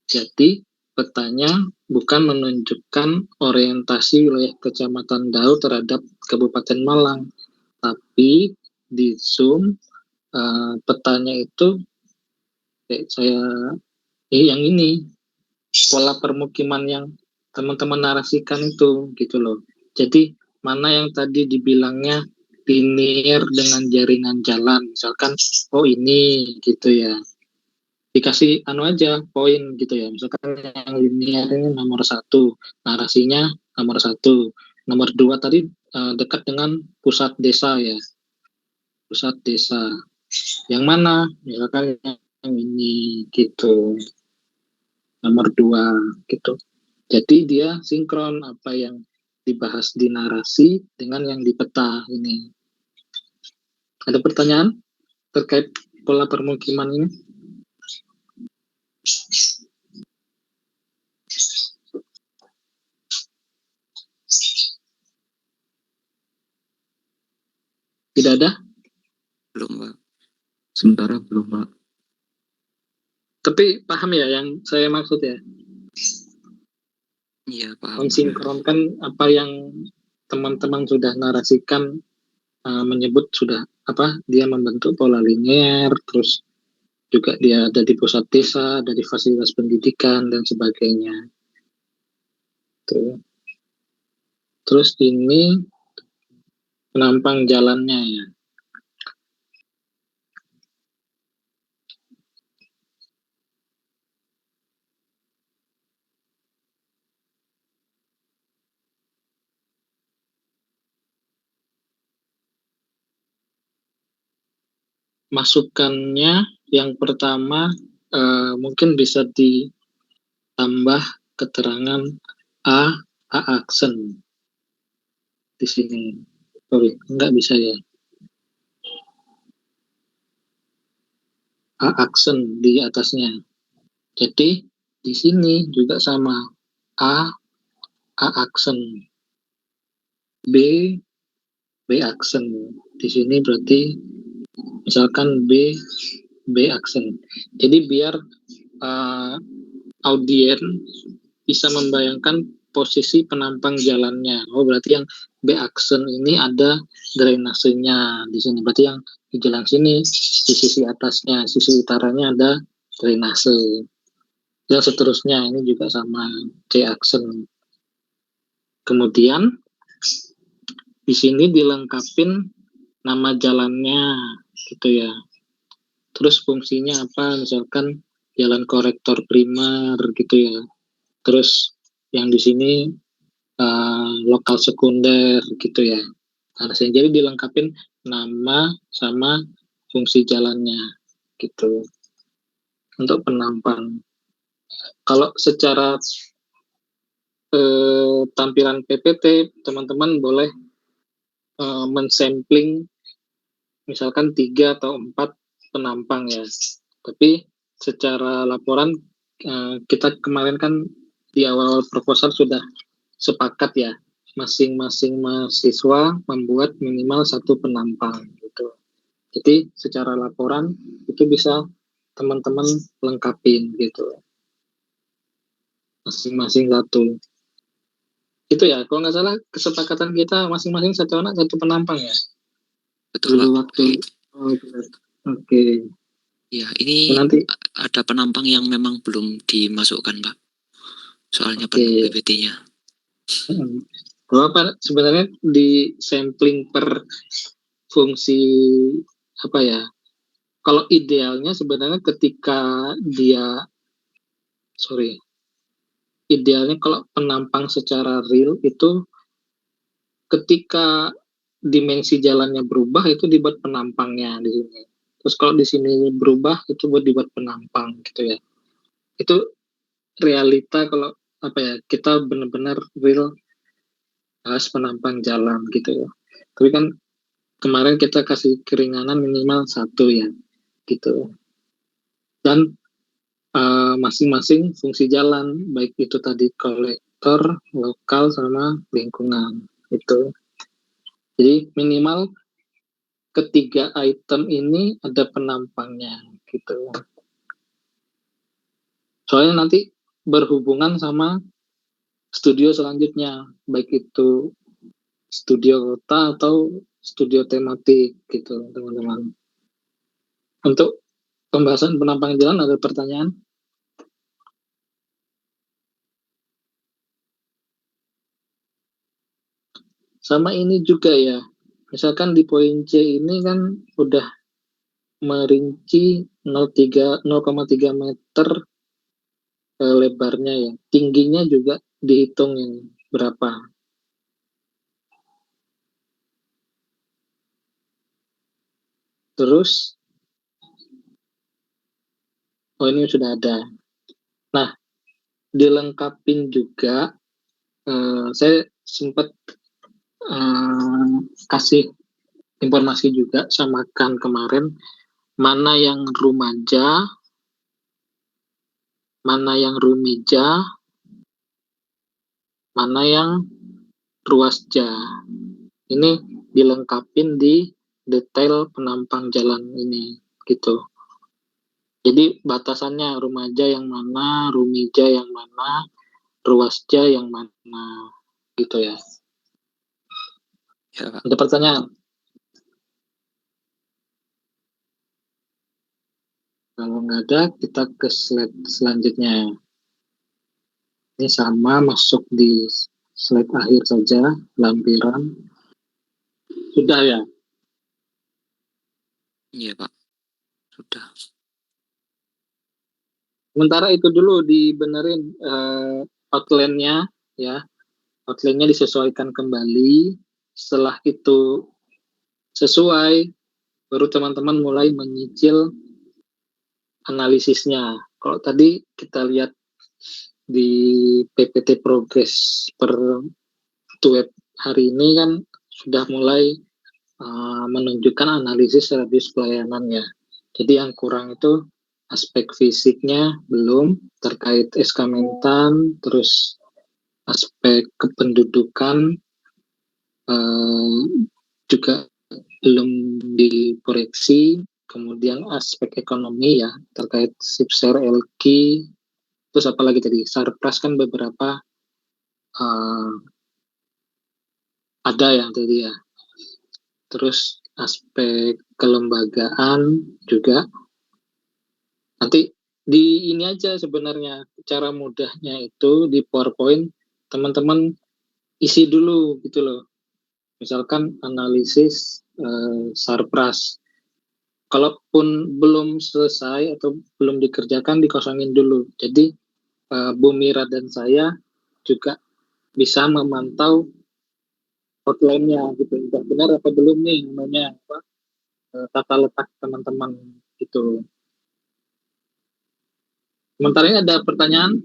Jadi, petanya bukan menunjukkan orientasi wilayah Kecamatan Dau terhadap Kabupaten Malang, tapi di Zoom petanya itu yang ini pola permukiman yang teman-teman narasikan itu gitu loh. Jadi mana yang tadi dibilangnya linear dengan jaringan jalan, misalkan ini gitu ya, dikasih aja poin gitu ya, misalkan yang linear ini nomor 1, narasinya nomor 1, nomor 2 tadi dekat dengan pusat desa ya, pusat desa yang mana, misalkan yang ini gitu, nomor 2 gitu. Jadi dia sinkron apa yang dibahas di narasi dengan yang di peta ini. Ada pertanyaan terkait pola permukiman ini? Tidak ada? Belum, Pak. Sementara belum, Pak. Tapi paham ya yang saya maksud ya? Iya, paham. Mensinkronkan apa yang teman-teman sudah narasikan, menyebut sudah dia membentuk pola linear, terus juga dia ada di pusat desa, ada di fasilitas pendidikan dan sebagainya. Tuh. Terus ini penampang jalannya ya. Masukannya yang pertama mungkin bisa ditambah keterangan A aksen di sini. Sorry, enggak bisa ya. A aksen di atasnya. Jadi di sini juga sama A aksen, B aksen. Di sini berarti misalkan B aksen. Jadi biar audien bisa membayangkan posisi penampang jalannya. Oh, berarti yang B aksen ini ada drainasenya di sini. Berarti yang di jalan sini di sisi atasnya, sisi utaranya ada drainase. Dan seterusnya ini juga sama C aksen. Kemudian di sini dilengkapin nama jalannya gitu ya. Terus fungsinya apa? Misalkan jalan korektor primer gitu ya. Terus yang di sini lokal sekunder gitu ya. Nah, jadi dilengkapin nama sama fungsi jalannya gitu untuk penampang. Kalau secara tampilan PPT, teman-teman boleh mensampling misalkan 3 atau 4 penampang ya. Tapi secara laporan kita kemarin kan di awal proposal sudah sepakat ya, masing-masing mahasiswa membuat minimal 1 penampang gitu. Jadi secara laporan itu bisa teman-teman lengkapin gitu, masing-masing 1. Itu ya, kalau nggak salah kesepakatan kita masing-masing 1 anak 1 penampang ya. Betul, Dulu Pak. waktu. Oke. Ya, ini nanti ada penampang yang memang belum dimasukkan, Pak. Soalnya Oke. PPT-nya. Bapak sebenarnya di sampling per fungsi apa ya? Kalau idealnya sebenarnya ketika idealnya kalau penampang secara real itu ketika dimensi jalannya berubah itu dibuat penampangnya di sini. Terus kalau di sini berubah itu dibuat penampang gitu ya. Itu realita kalau kita benar-benar real bahas penampang jalan gitu ya. Tapi kan kemarin kita kasih keringanan minimal 1 ya gitu. Dan masing-masing fungsi jalan, baik itu tadi kolektor, lokal, sama lingkungan. Itu. Jadi minimal ketiga item ini ada penampangnya gitu. Soalnya nanti berhubungan sama studio selanjutnya, baik itu studio kota atau studio tematik gitu, teman-teman. Untuk pembahasan penampang jalan ada pertanyaan? Sama ini juga ya, misalkan di poin C ini kan udah merinci 0,3 meter lebarnya ya, tingginya juga dihitungin berapa. Terus, oh ini sudah ada. Nah, dilengkapin juga, saya sempat kasih informasi juga sama Kan kemarin, mana yang rumaja, mana yang rumija, mana yang ruasja. Ini dilengkapin di detail penampang jalan ini gitu. Jadi batasannya rumaja yang mana, rumija yang mana, ruasja yang mana gitu ya. Ya, Pak. Ada pertanyaan? Kalau nggak ada, kita ke slide selanjutnya. Ini sama, masuk di slide akhir saja, lampiran. Sudah ya? Iya, Pak. Sudah. Sementara itu dulu dibenerin outline-nya ya. Outline-nya disesuaikan kembali. Setelah itu sesuai, baru teman-teman mulai menyicil analisisnya. Kalau tadi kita lihat di PPT Progress per web hari ini kan sudah mulai menunjukkan analisis radius pelayanan ya. Jadi yang kurang itu aspek fisiknya belum, terkait SK Mentan, terus aspek kependudukan juga belum dikoreksi, kemudian aspek ekonomi ya, terkait Sipser, LQ, terus apalagi tadi, Sarpras kan beberapa ada yang tadi ya, terus aspek kelembagaan juga. Nanti di ini aja sebenarnya cara mudahnya itu di PowerPoint teman-teman isi dulu gitu loh. Misalkan analisis Sarpras. Kalaupun belum selesai atau belum dikerjakan dikosongin dulu. Jadi Bu Mira dan saya juga bisa memantau outline-nya gitu. Udah benar apa belum nih namanya apa tata letak teman-teman gitu. Sementara ini ada pertanyaan